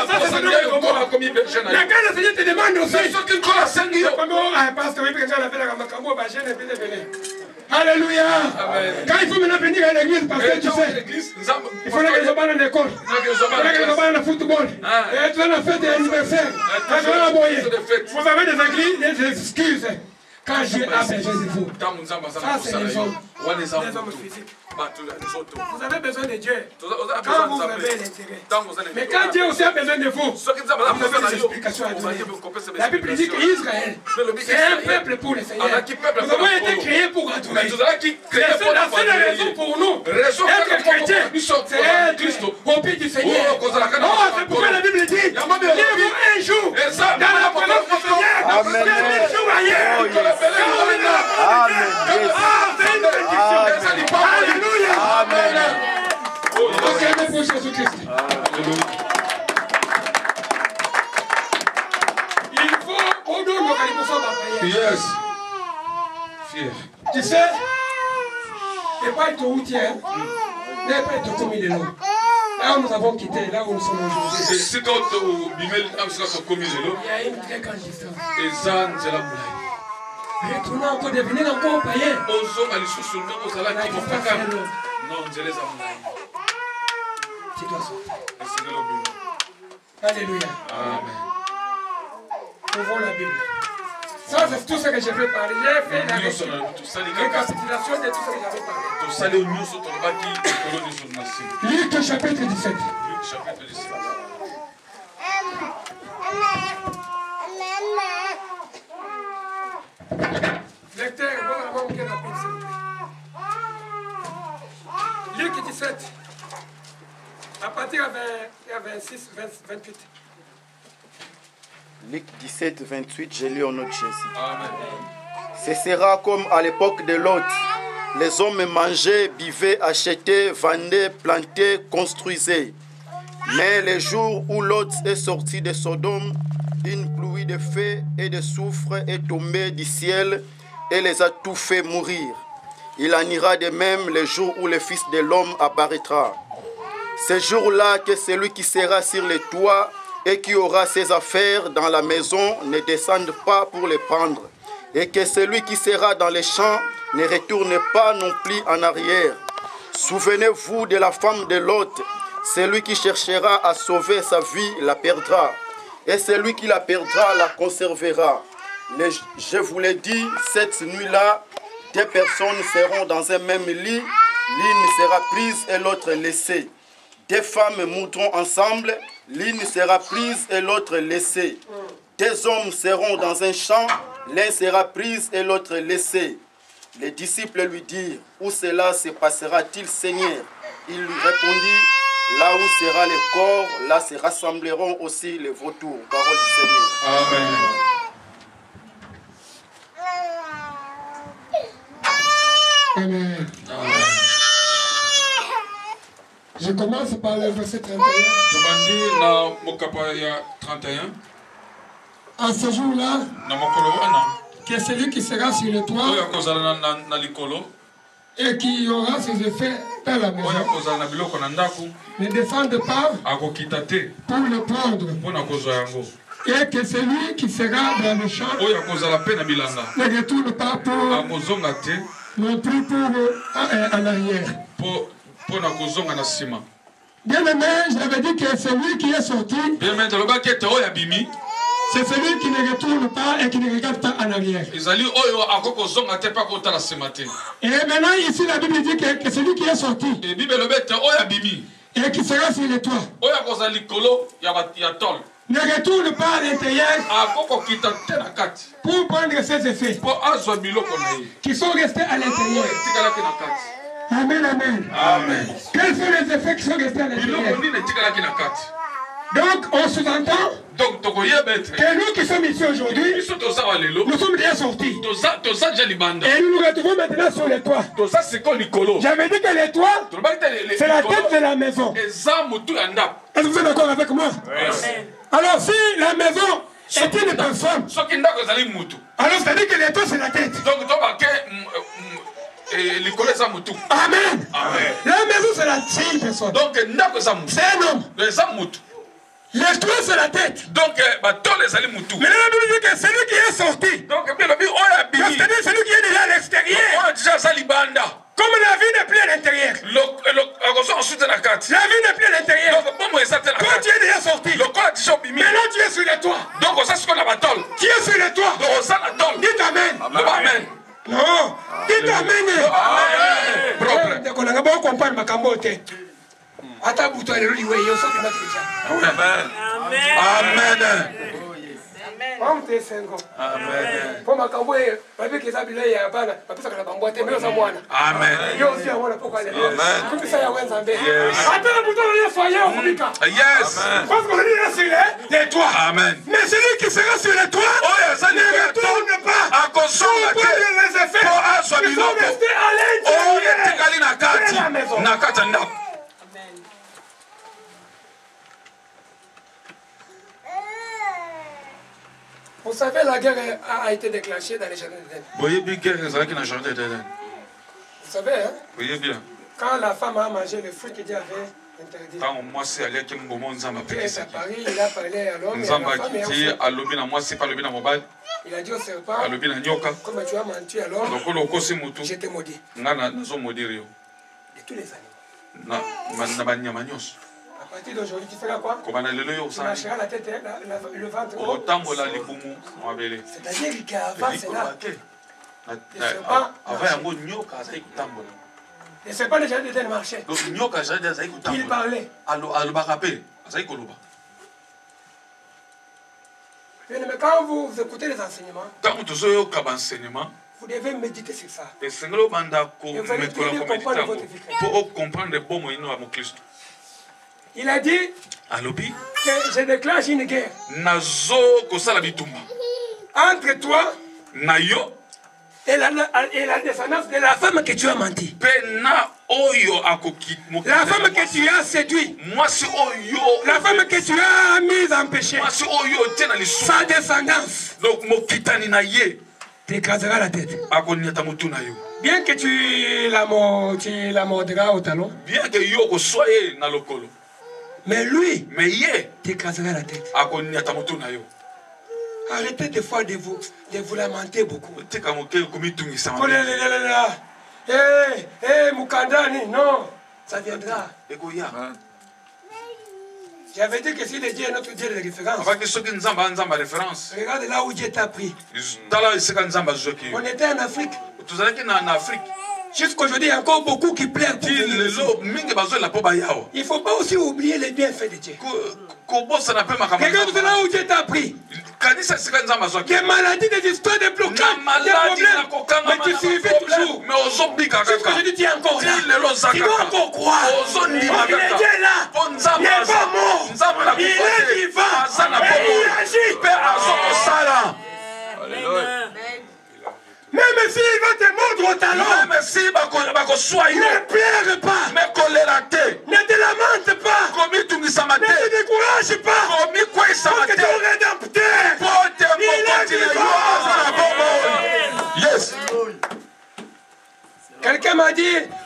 c'est le Seigneur. Quand le Seigneur te demande aussi. Parce que oui, quelqu'un l'a fait la Kambo, alléluia. Quand il faut maintenant venir à l'église, parce que tu sais, il faut que les gens à l'école, il faut que les gens à football, et tu as la fête d'anniversaire, vous avez des excuses. Quand Dieu a besoin de vous, ça c'est les hommes physiques. Vous avez besoin de Dieu quand vous avez l'intérêt. Mais quand Dieu aussi a besoin de vous, vous avez des explications à donner. La Bible dit qu'Israël, c'est un peuple pour le Seigneur. Nous avons été créés pour adorer. C'est la seule raison pour nous. Être chrétien, c'est être au pied du Seigneur. Oh, c'est pourquoi la Bible dit, vivons un jour dans la présence du Seigneur. Amen. Amen. C'est une bénédiction. Alléluia. Amen. Acclamez pour Jésus-Christ. Il faut qu'on nous localise dans la prière. Yes. Fier. Tu sais, et pas être où tu es, n'est pas être comme il est là. Là où nous avons quitté, là où nous sommes aujourd'hui. Si tu as Il y a une très grande distance. et Retourner encore, devenir encore païen. Tu dois sortir. Alléluia. Amen. Ouvrons la Bible. Ça, c'est tout ce que j'ai fait parler. J'ai fait la récapitulation de tout ce que j'avais parlé. Luc chapitre 17. Lecteur, bon, s'il vous plaît. Luc 17. À partir de 26, 28. Luc 17, 28, je lis au nom de Jésus. Amen. Ce sera comme à l'époque de Lot. Les hommes mangeaient, buvaient, achetaient, vendaient, plantaient, construisaient. Mais le jour où Lot est sorti de Sodome, une pluie de feu et de soufre est tombée du ciel et les a tous fait mourir. Il en ira de même le jour où le Fils de l'homme apparaîtra. Ce jour-là que celui qui sera sur le toit et qui aura ses affaires dans la maison ne descende pas pour les prendre, et que celui qui sera dans les champs ne retourne pas non plus en arrière. Souvenez-vous de la femme de Lot. Celui qui cherchera à sauver sa vie la perdra, et celui qui la perdra la conservera. Je vous l'ai dit, cette nuit-là, deux personnes seront dans un même lit, l'une sera prise et l'autre laissée. Deux femmes mourront ensemble, l'une sera prise et l'autre laissée. Deux hommes seront dans un champ, l'un sera pris et l'autre laissé. Les disciples lui dirent, où cela se passera-t-il, Seigneur? Il lui répondit, là où sera le corps, là se rassembleront aussi les vautours. Parole du Seigneur. Amen. Amen. Amen. Je commence par le verset 31. Tobandi na mokapaya 31. En ce jour-là, Na mokolo wana. que celui qui sera sur le toit Oya kozala na likolo. et qui aura ses effets dans la maison Oya kozala na biloko na ndaku. ne descende pas Akokita te. pour le prendre. Pona kozwa yango. Et que celui qui sera dans le champ Oya kozala pe na bilanga. ne retourne pas pour Akozonga te. non plus pour en arrière. Pona kozonga na sima. Bien aimé, j'avais dit que celui qui est sorti, Bien mais toloba kete oya bimi. c'est celui qui ne retourne pas et qui ne regarde pas en arrière. Ezali oyo akokozonga te pa kota la sima te. Et maintenant, ici, la Bible dit que celui qui est sorti E Bible lobete oya bimi. et qui sera sur le toit Oya kozala likolo ya tol. ne retourne pas à l'intérieur Akokokita te na kati. pour prendre ses effets Po azwa biloko na ye. qui sont restés à l'intérieur. Tikalaki na kati. Amen, amen. Amen. Quels sont les effets qui sont restés à l'intérieur? Biloko nini tikalaki na kati. Donc, on sous-entend Donc tokoyeba ete. que nous qui sommes ici aujourd'hui, Biso toza wa lelo. nous sommes déjà sortis. Toza déjà libanda. Et nous nous retrouvons maintenant sur les toits. Toza seko likolo. J'avais dit que les toits, Tolobaki te c'est la tête de la maison. Eza mutu ya ndako. Est-ce que vous êtes d'accord avec moi? Amen. Alors, si la maison est une personne, Soki ndako ezali mutu. alors c'est-à-dire que les toits, c'est la tête. Donc tobake Et l'icône est Zamoutou. Amen. Amen. La maison, c'est une personne. Donc, Ndako Zamoutou. C'est un homme. Le Zamoutou. Les toits, c'est la tête. Donc, tous les alliés Moutou. Mais la Bible dit que celui qui est sorti, Donc, on a c'est-à-dire celui qui est déjà à l'extérieur. on a déjà Salibanda. Comme la vie n'est plus à l'intérieur. Ensuite, la carte. La vie n'est plus à l'intérieur. Donc, bon, moi, ça, la Toi, carte. tu es déjà sorti. Le corps a déjà bimé. Maintenant, tu es sur les toits. Donc, on sait ce qu'on a battu. Tu es sur les toits. Donc, on sait la tôle. Dites Amen. Amen. Non. Dites Amen. Amen. Propre. Donc, on a beau comprendre ma cambote. Ata bouton le lui yo so de Amen. Amen. on te sengo. Amen. Pour ma cambote, parce que ça bilay ya bana, parce que la cambote mais ça mwana. Amen. Yo aussi on a pourquoi aller. Amen. Comme ça ya wenza mbe. Ata le bouton le soyez au kubika. Yes. Parce qu'on est sur les toits. Amen. Mais celui qui sera sur les toits, Ça ne retourne pas. à consommer les effets. Ils sont restés à l'intérieur. Vous savez, la guerre a été déclenchée dans les jardins d'Éden. Voyez bien, vous savez, Vous savez, hein, voyez bien. quand la femme a mangé le fruit que Dieu avait interdit, Quand moi c'est allé qui me Dieu est apparu, il a parlé à l'homme et à la femme. Et dit à l'obina moi c'est pas l'obina mobile il a dit au serpent, à l'obina nyoka comme tu as menti à l'homme, donc le kosi mutu je te maudis. ngana nazo modirio De tous les animaux. na banyama nyos À partir d'aujourd'hui, tu feras quoi? kobana lelo yo Tu sa lâcheras la tête, le ventre. haut. otambola libumu mabele C'est-à-dire qu'avant cela, avant yango nyoka azali kotambola le serpent des jardins d'Éden marchait. donc nyoka azali Il kotambola parlait. alobaka pe azali koloba Mais quand vous écoutez les enseignements, ntango tozoyoka baenseignement vous devez méditer sur ça. esengeli obanda komekola komeditango mpo okomprendre bomo ino ya moklisto Il a dit alobi que je déclenche une guerre nazo kosala bitumba entre toi na yo et la descendance de la femme que tu as menti. mpe na oyo akoki La femme que tu as séduit. mwasi oyo La femme que tu as mise en péché. mwasi oyo otie na lisusu Sa descendance donc mokitani na ye t'écrasera la tête. akoniata motu na yo Bien que tu la mordras au talon, bien que yo okoswa ye na lokolo mais lui mais ye t'écrasera la tête. akoniata motu na yo Arrêtez des fois de vous lamenter beaucoup. tika moke komitungisa Oh là là là là là. Mukandani, non, ça viendra. ekoya J'avais dit que si le Dieu est notre Dieu de référence, avaki soki nzambe anzambe référence regarde là où Dieu t'a pris. tala esika nzambe azwaki yo On était en Afrique. tozalaki na afrique Jusqu'aujourd'hui, il y a encore beaucoup qui pleurent pour ti venir ici. lelo mingi bazoela mpo bayawa Il ne faut pas aussi oublier les bienfaits de Dieu. kobosana mpe makambo Regarde là où Dieu t'a pris. kanisa esika nzambe azwaki Des maladies, des histoires, des blocages, na des maladi na problèmes. kokanga Mais tu suivais toujours. mais ozobika kaka Jusqu'aujourd'hui, tu es encore là. ti lelo oza Tu dois encore croire. ozondima Parce que kaka Dieu est là. mpo nzambe Il n'est pas mort. nzambe na Il est vivant. aza na Et il bomoi agit. mpe azokosala Même s'il va te mordre au talon, même si bakoswa yo ne pleure pas. me kolela te Ne te lamente pas. komitungisama Ne te te décourage pas. komikweisama Parce que te ton rédempteur, mpo te mokonzi na yo aza na bomoi yes quelqu'un m'a dit,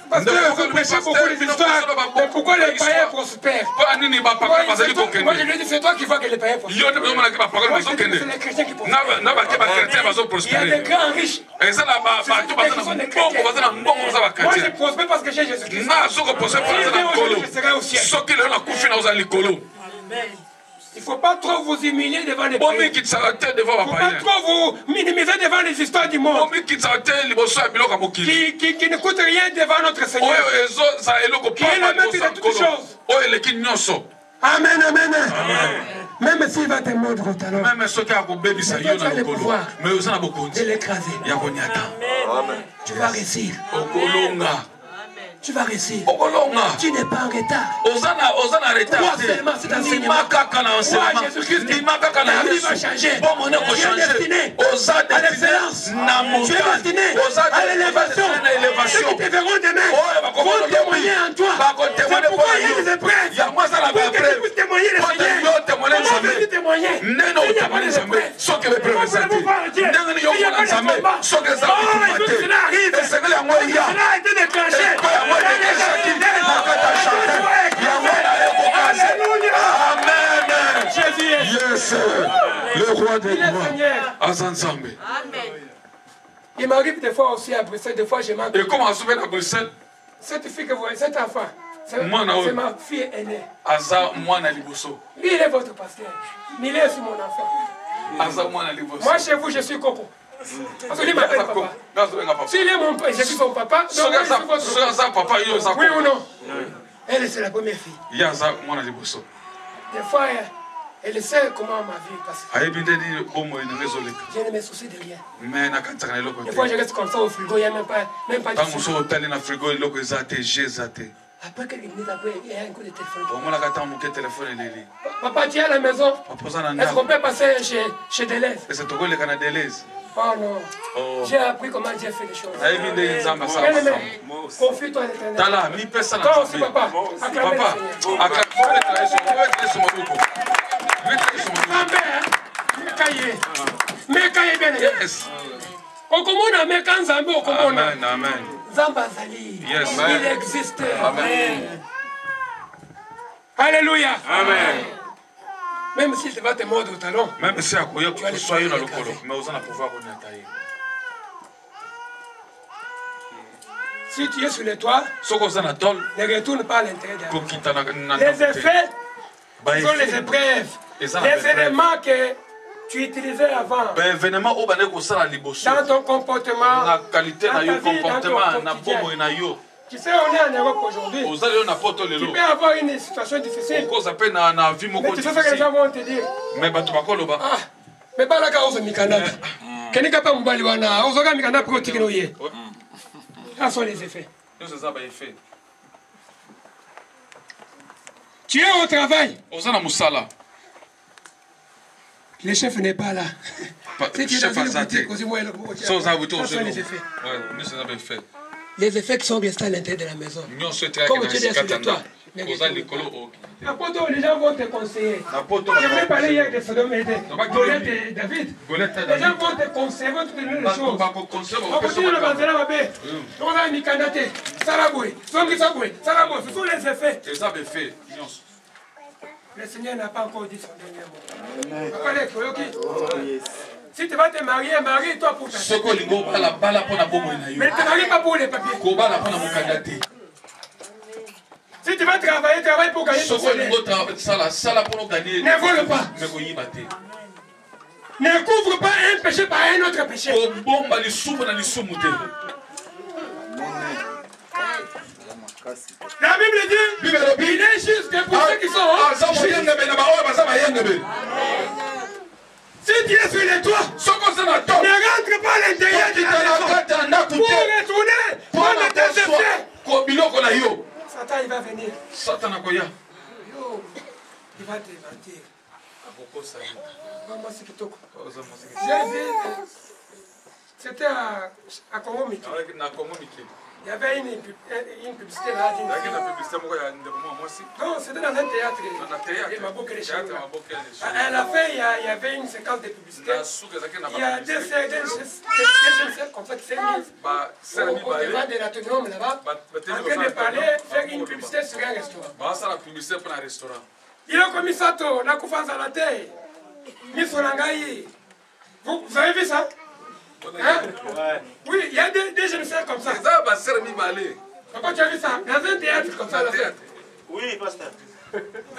parce que vous prêchez beaucoup les histoires, mais pourquoi les païens prospèrent? mpo anini bapakala bazali Moi, je kokende lui ai dit, c'est toi qui vois que les païens prospèrent. yo nde omonaki bapakala Moi, je dis que c'est bazokende les chrétiens qui prospèrent. na bake bakretien Il y a des bazoprospere grands riches. eza na bato baza na mbongo baza na mbongo baza Moi, je bakretien prospère parce que j'ai Jésus-Christ. nga azokoprospere mpo naza na Aujourd'hui, nkolo je serai au ciel. soki lelo nakufi naoza likolo Il ne faut pas trop vous humilier devant les païens. bomikitisaka te devant Il ne faut pas bapayien trop vous minimiser devant les histoires du monde bomikitisaka te liboso ya biloko ya mokili qui ne coûtent rien devant notre Seigneur. oyo ezozala eloko Qui est le maître de toutes nkolo choses. oyo eleki nyonso Amen, amen. Même s'il va te mordre au talon, meme soki akobebisa yo na lokolo me oza na de bokonzi l'écraser. ya koniata Tu vas réussir. okolonga Tu vas réussir. okolonga Tu n'es pas en retard. oza na retard Crois te seulement cet enseignement. ndima kaka na enseignement Jésus-Christ. ndima kaka na Ta vie yesu va changer. bomone Tu es kochange destiné oza à destiné l'excellence. na Tu es destiné oza à l'élévation. na Ceux élévation qui te verront demain oyo vont témoigner en toi. C'est pourquoi il y a des épreuves. yango aza na Pour que tu bapreuve puisses témoigner le Pour que Seigneur. yo témoigner Comment Nzambe. veux-tu témoigner? ndenge Il n'y a pas otamani nzambe d'épreuve. soki bepreuve eza te Comment voulez-vous voir Dieu? ndenge Il n'y a yokona pas de nzambe combat. soki eza Oh, bitumba et tout cela arrive. te esengeli yango cela a été déclenché. Amen. Jésus est Yes, le roi des rois. Seigneur. Azanzambe. Il m'arrive des fois aussi à Bruxelles, des fois je manque. Et comment on se fait à Bruxelles? Cette fille que vous voyez, cet enfant, c'est ma fille aînée. Aza mwana liboso. Lui, il est votre pasteur. Mais il est aussi mon enfant. Aza mwana liboso. Moi, chez vous, je suis Coco. Parce que lui m'appelle papa. S'il est mon papa, je suis son papa. Donc, je suis votre papa. Oui ou non? Elle, c'est la première fille. Yaza mwana liboso. Des fois, elle sait comment ma vie passe. Je ne me soucie de rien. Mais des fois, je reste comme ça au frigo, il n'y a même pas de après que l'église après, il y a un coup de téléphone. Papa, tu es à la maison. Est-ce qu'on peut passer chez Deleuze? Oh non. J'ai appris comment Dieu fait les choses. Confie-toi à l'Éternel. Toi aussi, papa. Acclamez le Seigneur. Mekaye bien. Okomona meka nzambe okomona. Amen. Zamba zali. Yes. Il existe. Amen. Alléluia. Amen. Même si tu vas te mordre au talon. Même si tu soyez dans le colo, mais vous allez pouvoir connaître. Si tu es sur les toits, ne retourne pas à l'intérieur. Les effets sont les épreuves. Les éléments que tu utilisais avant. Dans ton comportement, dans ta vie, dans ton quotidien. Tu sais, on est en Europe aujourd'hui. Tu peux avoir une situation difficile. Mais tu sais ce que les gens vont te dire. Mais pas la cause de Mikanda. Kenika pas mbali wana. Ozoga Mikanda pour tikinoye. Ce sont les effets. Tu es au travail. Le chef n'est pas là. Si tu es dans une boutique, ce sont les effets. Les effets qui sont restés à l'intérieur de la maison. Comme tu es sur le toit. Les gens vont te conseiller. Je voulais parler hier de Sodome et Goliath et David. Les gens vont te conseiller, vont te donner les choses. On continue le banzela mabé. On a mis candidaté. Saraboué. Songi Saboué. Saraboué. Ce sont les effets. Le Seigneur n'a pas encore dit son dernier mot. Si tu vas te marier, marie-toi pour ta fille. Mais ne te marie pas pour les papiers. Si tu vas travailler, travaille pour gagner ton salaire. Ne vole pas. Ne couvre pas un péché par un autre péché. La Bible dit, il est juste que pour ceux qui sont si tu es sur les toits, ne rentre pas à l'intérieur de ta maison pour retourner prendre tes effets. Satan, il va venir. Il va te mentir. J'ai vu, c'était à Congo Miki. Il y avait une publicité là. Non, c'était dans un théâtre. À la fin, il y avait une séquence de publicité. Il y a des jeunes comme ça qui s'est mis au devant de l'autonome là-bas, en train de parler, faire une publicité sur un restaurant. Il a commis ça, la confiance à la terre. Vous avez vu ça? Hein? Oui, il y a des jeunes sœurs comme ça. Papa, tu as vu ça? Dans un théâtre comme ça. Oui, pasteur.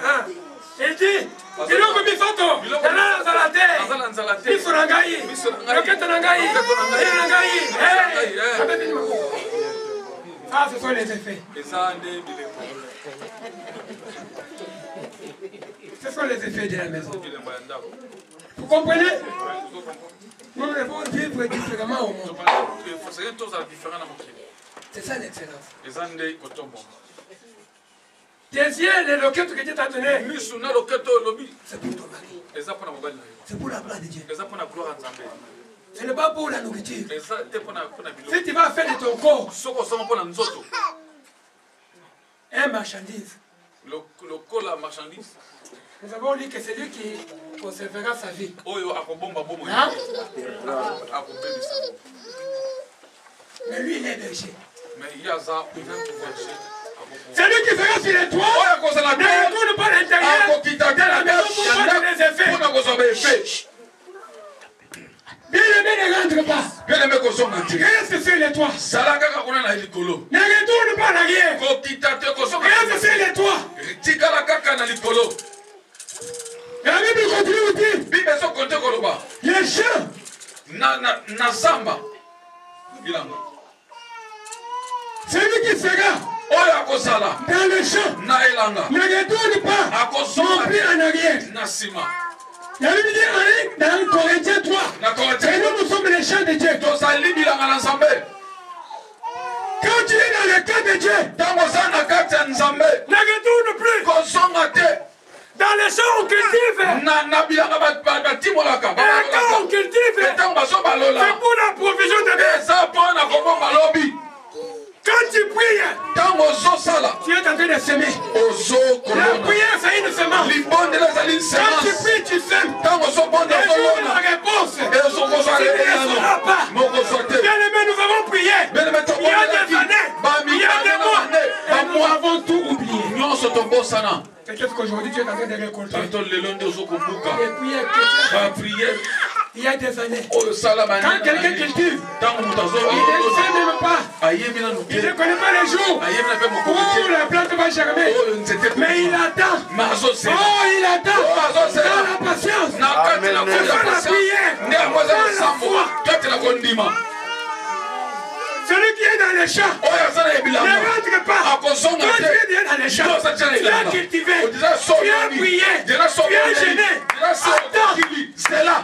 Ah. Il dit, il a commis photo. Il a la terre. Il faut l'engager. Ah, ce sont les effets. Ce sont les effets de la maison. Vous comprenez? Nous devons vivre différemment au monde. C'est ça l'excellence. Tes yeux, les loquettes que Dieu t'a données, c'est pour ton mari. C'est pour la gloire de Dieu. Ce n'est pas pour la nourriture. Si tu vas faire de ton corps un marchandise, nous avons dit que c'est lui qui conservera sa vie. Hein? Mais lui, il est berger. Celui qui sera sur les toits ne retourne pas à l'intérieur de la maison pour faire des effets. Bien-aimé, ne rentre pas. Reste sur les toits. Ne retourne pas en arrière. Reste sur les toits. La Bible continue de dire les champs. Celui qui sera dans le champ ne retourne pas non plus en arrière. La Bible dit dans Corinthiens 3 que nous sommes les champs de Dieu. Quand tu es dans le camp de Dieu, ne retourne plus. Dans les champs on cultive. Et quand on cultive, c'est pour la provision de Dieu. Quand tu pries, tu es en train de semer. La prière, c'est une semence. Quand tu pries, tu sèmes. Un jour, la réponse, tu ne sera pas. Bien-aimés, nous avons prié. Il y a des années, il y a des mois, et nous avons tout oublié. Peut-être qu'aujourd'hui, tu es en train de récolter. Et puis, il y a des années, quand quelqu'un cultive, il ne sait même pas, il ne connaît pas les jours où la plante va germer, mais il attend. Oh, il attend dans la patience, dans la prière, dans la foi. Celui qui est dans les champs ne rentre pas. Quand tu es dans les champs, tu as cultivé, tu as prié, tu as gêné. Attends, c'est là.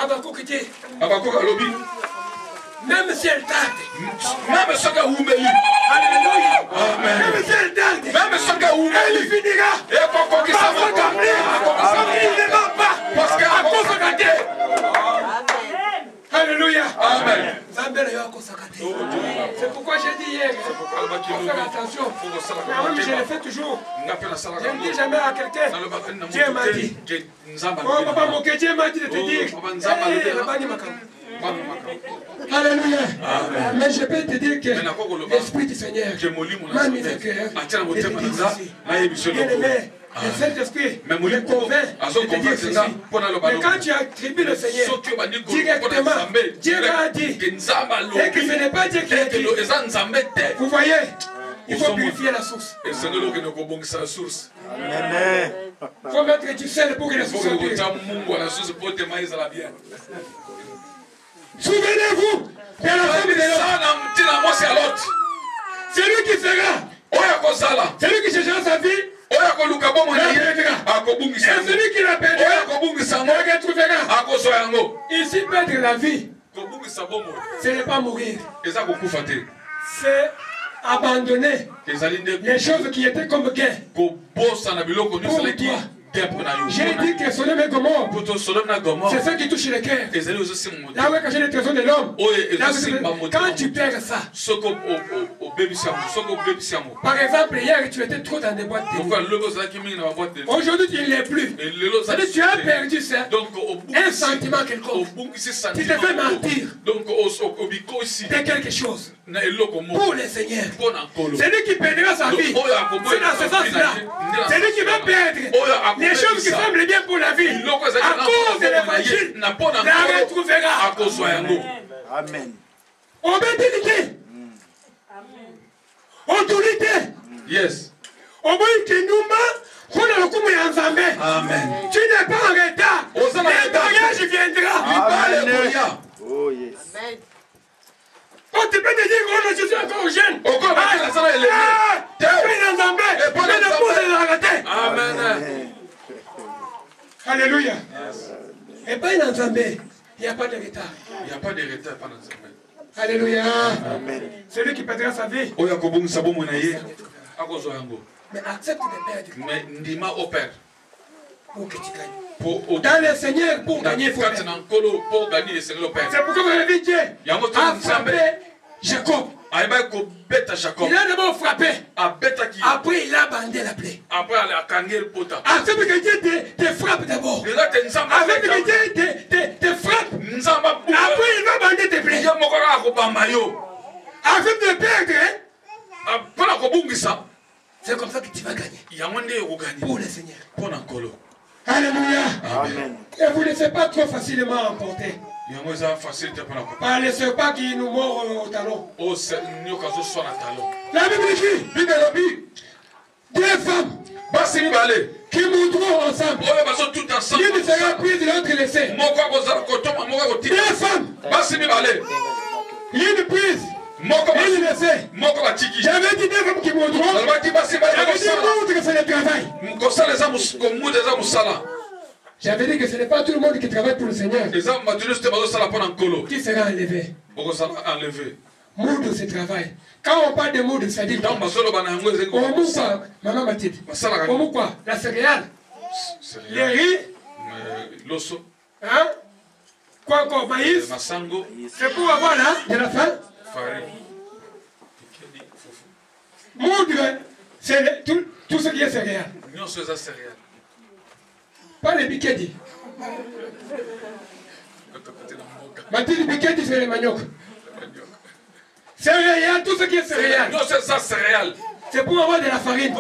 Habakkuk dit, même si elle tarde, alléluia, même si elle tarde, elle finira par s'accomplir. Il ne va pas à cause de Dieu. Alléluia. Amen. C'est pourquoi j'ai dit hier, il faut faire attention. Mais oui, je le fais toujours. Je ne dis jamais à quelqu'un, Dieu m'a dit. Oh, papa, mon Dieu m'a dit de te dire. Alléluia. Mais je peux te dire que l'Esprit du Seigneur m'a mis le cœur. Bien-aimé, le Saint-Esprit me convainc de te dire ceci. Mais quand tu attribues le Seigneur directement, Dieu m'a dit, et que ce n'est pas Dieu qui a dit. Vous voyez, il faut purifier la source. Il faut mettre du sel pour que la source soit pure. Souvenez-vous de la femme de l'autre. Celui qui sera, celui qui cherchera sa vie, et celui qui la perdra, la retrouvera. Ici, perdre la vie, ce n'est pas mourir. C'est abandonner les choses qui étaient comme gain. Pour toi. J'ai dit que Sodome et Gomorrhe, c'est ce qui touche le cœur. Là où est caché le trésor de l'homme. Quand tu perds ça, par exemple, hier tu étais trop dans des boîtes de nuit. Aujourd'hui tu ne l'es plus. C'est-à-dire tu as perdu ça. Un sentiment quelconque. Tu te fais mentir de quelque chose. Pour le Seigneur. C'est lui qui perdra sa vie. C'est dans ce sens-là. C'est lui qui va perdre les choses qui semblent bien pour la vie. À cause de l'évangile, la retrouvera. Amen. Obédience. Autorité. Yes. Amen. Tu n'es pas en retard. Le mariage viendra. Alléluia. Oh yes. Oh, tu peux te dire, oh, je suis encore jeune. Amen. Alléluia. Et pas dans Zambé, il n'y a pas de retard. Il n'y a pas de retard pendant Zambé. Alléluia. Amen. Celui qui perdra sa vie. Mais accepte de perdre. Mais ndima au Père. Pour que tu gagnes. Dans le Seigneur, pour gagner, il faut perdre. C'est pourquoi vous avez dit Dieu a frappé Jacob. Il a d'abord frappé. Après, il a bandé la plaie. Accepte que Dieu te frappe d'abord. Accepte que Dieu te frappe. Après, il va bander tes plaies. Accepte de perdre, c'est comme ça que tu vas gagner. Pour le Seigneur. Alléluia. Amen. Et vous ne laissez pas trop facilement emporter. Par les serpents qui nous mordent au talon. La Bible dit, deux femmes qui monteront ensemble. L'une sera prise et l'autre laissée. Deux femmes. L'une prise. L'une laissée. J'avais dit deux femmes qui monteront. J'avais dit montre que c'est le travail. J'avais dit que ce n'est pas tout le monde qui travaille pour le Seigneur qui sera enlevé. Moudou, c'est travail. Quand on parle de moudou, ça dit quoi? On mou quoi? Maman Mathilde. On mou quoi? La céréale. Le riz. L'osso. Hein? Quoi encore? Maïs. C'est pour avoir là, de la faim. Moudou, c'est tout ce qui est céréale. Pas les bikedi. Mathilde bikedi, c'est les manioc. Céréales, tout ce qui est céréales. C'est pour avoir de la farine.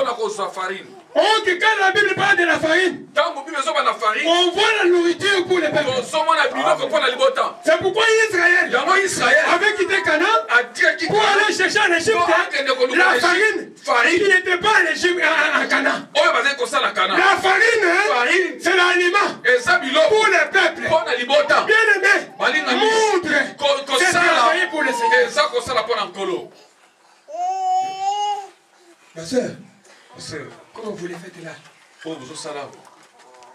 Oh, que quand la Bible parle de la farine, on voit la nourriture pour les peuples. C'est pourquoi Israël avait quitté Canaan pour aller chercher en Égypte la farine qui n'était pas en Égypte, en Canaan. La farine, c'est l'aliment pour les peuples. Bien aimé, montre, c'est travailler pour le Seigneur. Ma soeur, comment vous les faites là?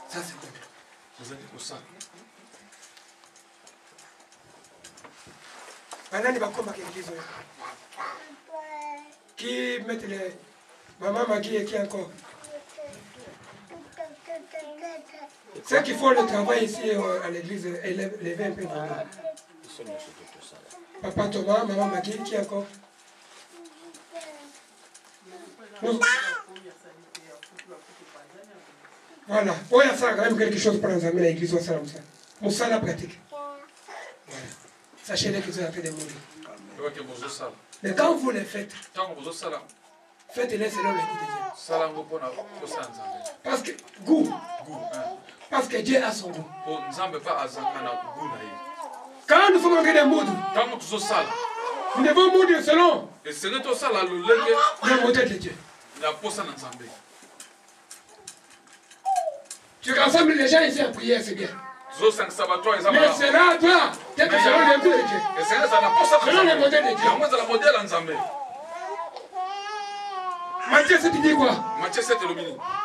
Ça c'est bon. Maintenant, il va comme à l'église. Qui mettent les... Maman Magui et qui encore? Ceux qui font le travail ici à l'église, levez un peu. Papa Thomas, maman Magui, qui encore? Voilà. Oh, il y a ça quand même quelque chose pour nous amener à l'église. Moussa la pratique. Voilà. Sachez-le que vous êtes en train de mourir. Mais quand vous les faites, faites-les selon le goût de Dieu. Parce que goût. Parce que Dieu a son goût. Quand nous sommes en train de moudre, nous devons moudre selon le modèle de Dieu. Tu rassembles les gens ici à prière, c'est bien. Mais c'est là, toi, peut-être selon le goût de Dieu. Selon le modèle de Dieu. Matthieu 7 dit quoi?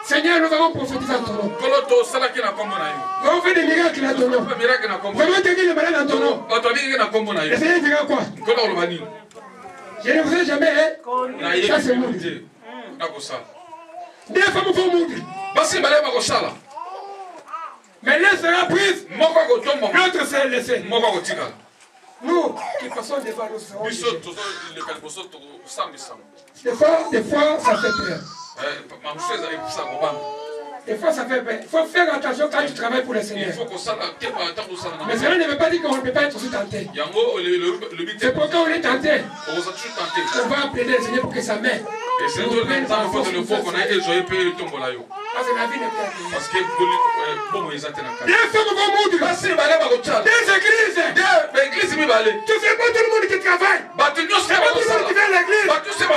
Seigneur, nous avons prophétisé en ton nom. Nous avons fait des miracles en ton nom. Nous avons guéri les malades en ton nom. Le Seigneur dira quoi? Je ne vous ai jamais, hein? Ça c'est moudre. Des femmes font moudre. Mais l'un sera prise, l'autre sera laissé. Nous qui passons devant nous serons jugés. Des fois, ça fait peur. Des fois, ça fait peur. Il faut faire attention quand tu travailles pour le Seigneur. Mais cela ne veut pas dire qu'on ne peut pas être aussi tenté. C'est pourquoi on est tenté. On va appeler le Seigneur pour que sa main. Parce que la vie n'est pas. Des femmes vont moudre. Des églises. Tu sais pas tout le monde qui travaille. C'est pas tout le monde qui vient à l'église. Qui sera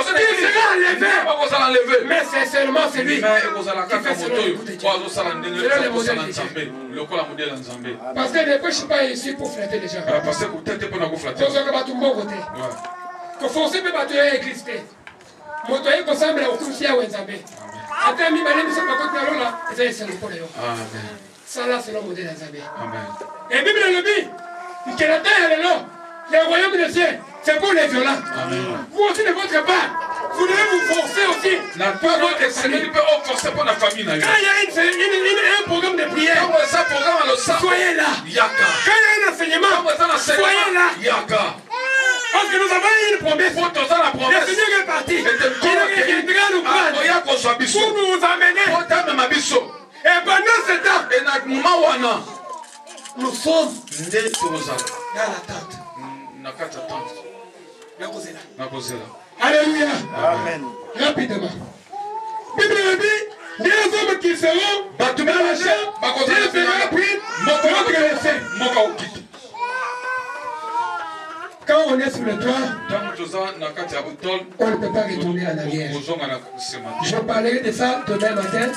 enlevé. Mais c'est seulement celui qui fait selon le goût de Dieu. Selon le modèle de Dieu. Parce que ne pêche pas ici pour flatter les gens. Parce que tu bon côté. Que forcer peut battre l'église. Motoye ko sambela okusia wenzambe. Ata mi malemi so bakoti na lola, ezali selo pour yo. Amen. Ça là c'est le modèle d'Azabé. Amen. Et Bible le dit que la terre est là, le royaume des cieux, c'est pour les violents. Amen. Vous aussi de votre part, vous devez vous forcer aussi. La parole est famille peut forcer pour la famille. Quand il y a un programme de prière, soyez là. Quand il y a un enseignement, soyez là. Parce que nous avons une promesse. Le Seigneur est parti. Il viendra nous prendre pour nous amener. Et pendant ce temps, nous sommes dans l'attente. Alléluia. Amen. Rapidement. Bible dit, des hommes qui seront dans la chambre, Dieu fera puis notre essai. Quand on est sur le toit, on ne peut pas retourner en arrière. Je parlerai de ça demain matin,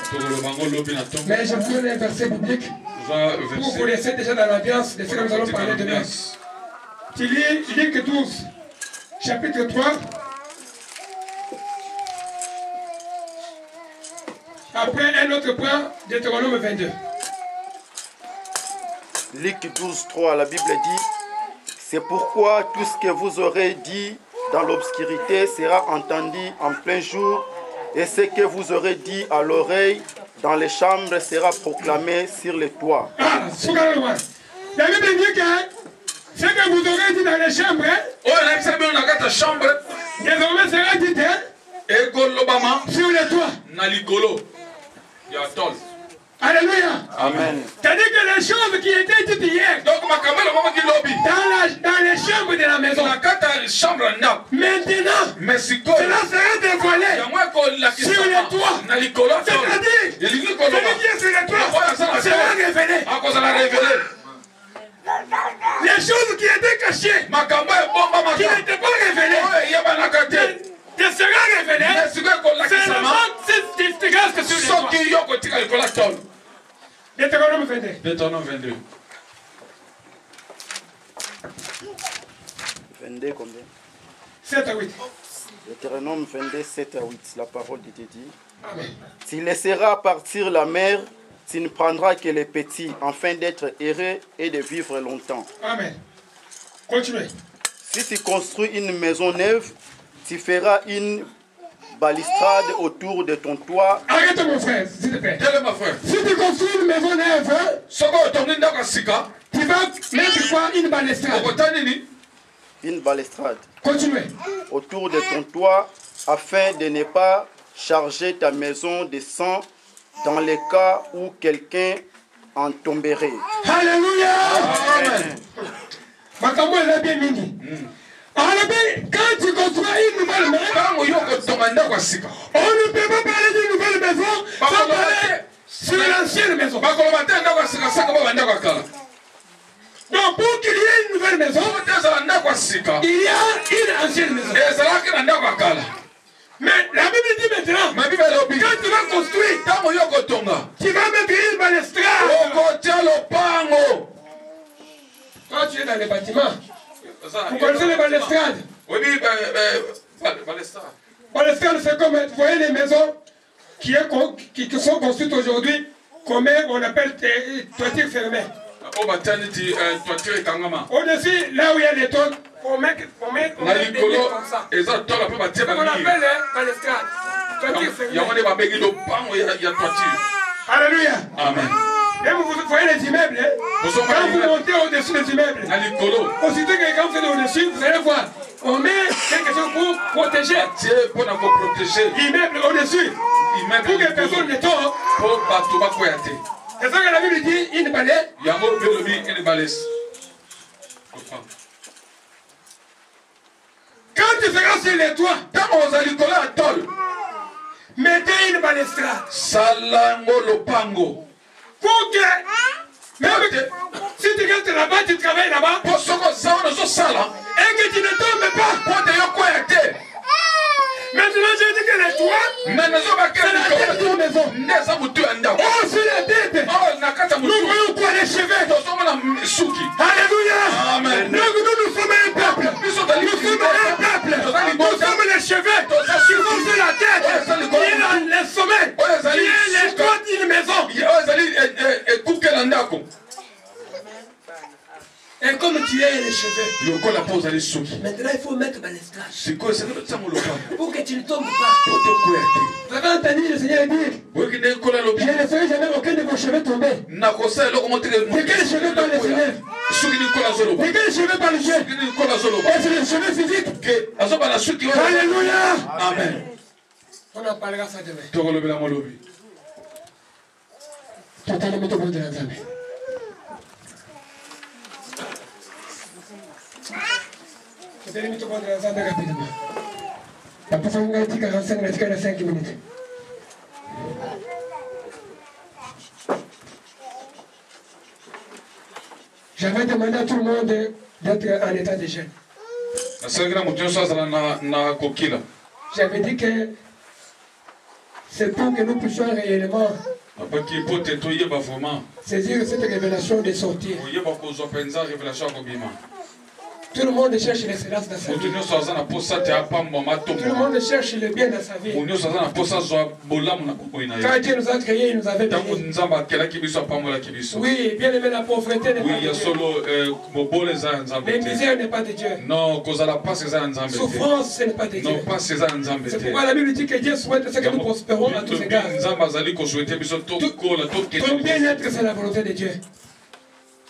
mais je vous donne un verset biblique pour vous laisser déjà dans l'ambiance de ce que nous allons parler demain. Tu lis Luc 12, chapitre 3. Après un autre point, Deutéronome 22. Luc 12, 3, la Bible dit: c'est pourquoi tout ce que vous aurez dit dans l'obscurité sera entendu en plein jour, et ce que vous aurez dit à l'oreille dans les chambres sera proclamé sur les toits. Ah, sougarez-moi. La Bible dit que ce que vous aurez dit dans les chambres, désormais sera dit sur les toits. Alléluia. Amen. C'est-à-dire que les choses qui étaient dites hier dans les chambres de la maison, maintenant, cela sera dévoilé sur les toits. C'est-à-dire, celui qui est sur les toits sera révélé. Les choses qui étaient cachées, qui n'étaient pas révélées, te sera révélé. C'est la grâce sur les toits. Deutéronome 22. Deutéronome 22. 22 combien? 7 à 8. Deutéronome 22, 7 à 8. La parole de Dieu dit: Amen. tu laisseras partir la mer, tu ne prendras que les petits, afin d'être heureux et de vivre longtemps. Amen. Continuez. Si tu construis une maison neuve, tu feras une balustrade autour de ton toit. Arrête mon frère, s'il te plaît. Ma frère. Si tu construis une maison neuve, tu vas mettre quoi? Une balustrade. Une balustrade Continuez. autour de ton toit, afin de ne pas charger ta maison de sang dans le cas où quelqu'un en tomberait. Alléluia. Amen. Makambo est bien mini. Quand tu construis une nouvelle maison, on ne peut pas parler d'une nouvelle maison sans parler sur l'ancienne maison. Donc pour qu'il y ait une nouvelle maison, il y a une ancienne maison. Mais la Bible dit maintenant, quand tu vas construire, tu vas mettre une balustrade. Quand tu es dans les bâtiments, vous connaissez les balustrades? Oui, balustrade. Balustrade, c'est comme, vous voyez les maisons qui sont construites aujourd'hui, comme on appelle toitures fermées. Au-dessus, là où il y a les toits, on met des lits comme ça. C'est ce qu'on appelle les balustrades. Toitures fermées. Alléluia. Amen. Et vous voyez les immeubles, hein? Quand vous montez au-dessus des immeubles, aussitôt que quand vous êtes au-dessus, vous allez voir, on met quelque chose pour protéger l'immeuble au-dessus, pour que personne ne tombe. C'est ça que la Bible dit, une balai. Quand tu seras sur les toits, mettez une balustrade. Pour que, même si tu restes là-bas, tu travailles là-bas, et que tu ne tombes pas. Maintenant, je dis que les toits, c'est la tête de la maison. Oh, sur la tête, nous voyons quoi? Les cheveux. Alléluia. Amen. Nous sommes un peuple. Nous sommes les cheveux qui sont sur la tête, qui est dans les sommets, qui est les toits d'une maison. Et comme tu es les cheveux, maintenant il faut mettre balustrade pour que tu ne tombes pas. Vous avez entendu le Seigneur dire: je ne laisserai jamais aucun de vos cheveux tomber. De quels cheveux parle le Seigneur? De quels cheveux parle Dieu? Et c'est les cheveux physiques. Alléluia. Amen. On en parlera ça demain. Totalement au bout de la Zambie. rapidement. La personne a dit 45 minutes. J'avais demandé à tout le monde d'être en état de jeûne. J'avais dit que c'est pour que nous puissions réellement saisir cette révélation de sortir. Tout le monde cherche l'excellence dans sa vie. Tout le monde cherche le bien dans sa vie. Quand Dieu nous a créés, il nous avait bénis. Oui, bien aimé, la pauvreté n'est pas de Dieu. Les misères n'est pas de Dieu. Souffrance, ce n'est pas de Dieu. C'est pourquoi la Bible dit que Dieu souhaite ce que nous prospérons à tous égards. Ton bien-être, c'est la volonté de Dieu.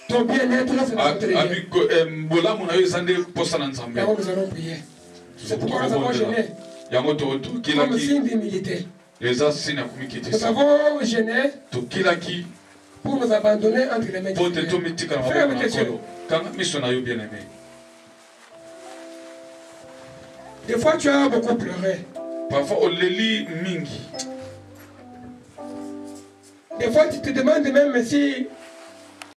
Ton bien-être, c'est la volonté de Dieu. D'abord, nous allons prier. C'est pourquoi nous avons jeûné. Comme signe d'humilité. Nous avons jeûné pour nous abandonner entre les mains de Dieu. Ferme tes yeux. Des fois, tu as beaucoup pleuré. Des fois, tu te demandes même si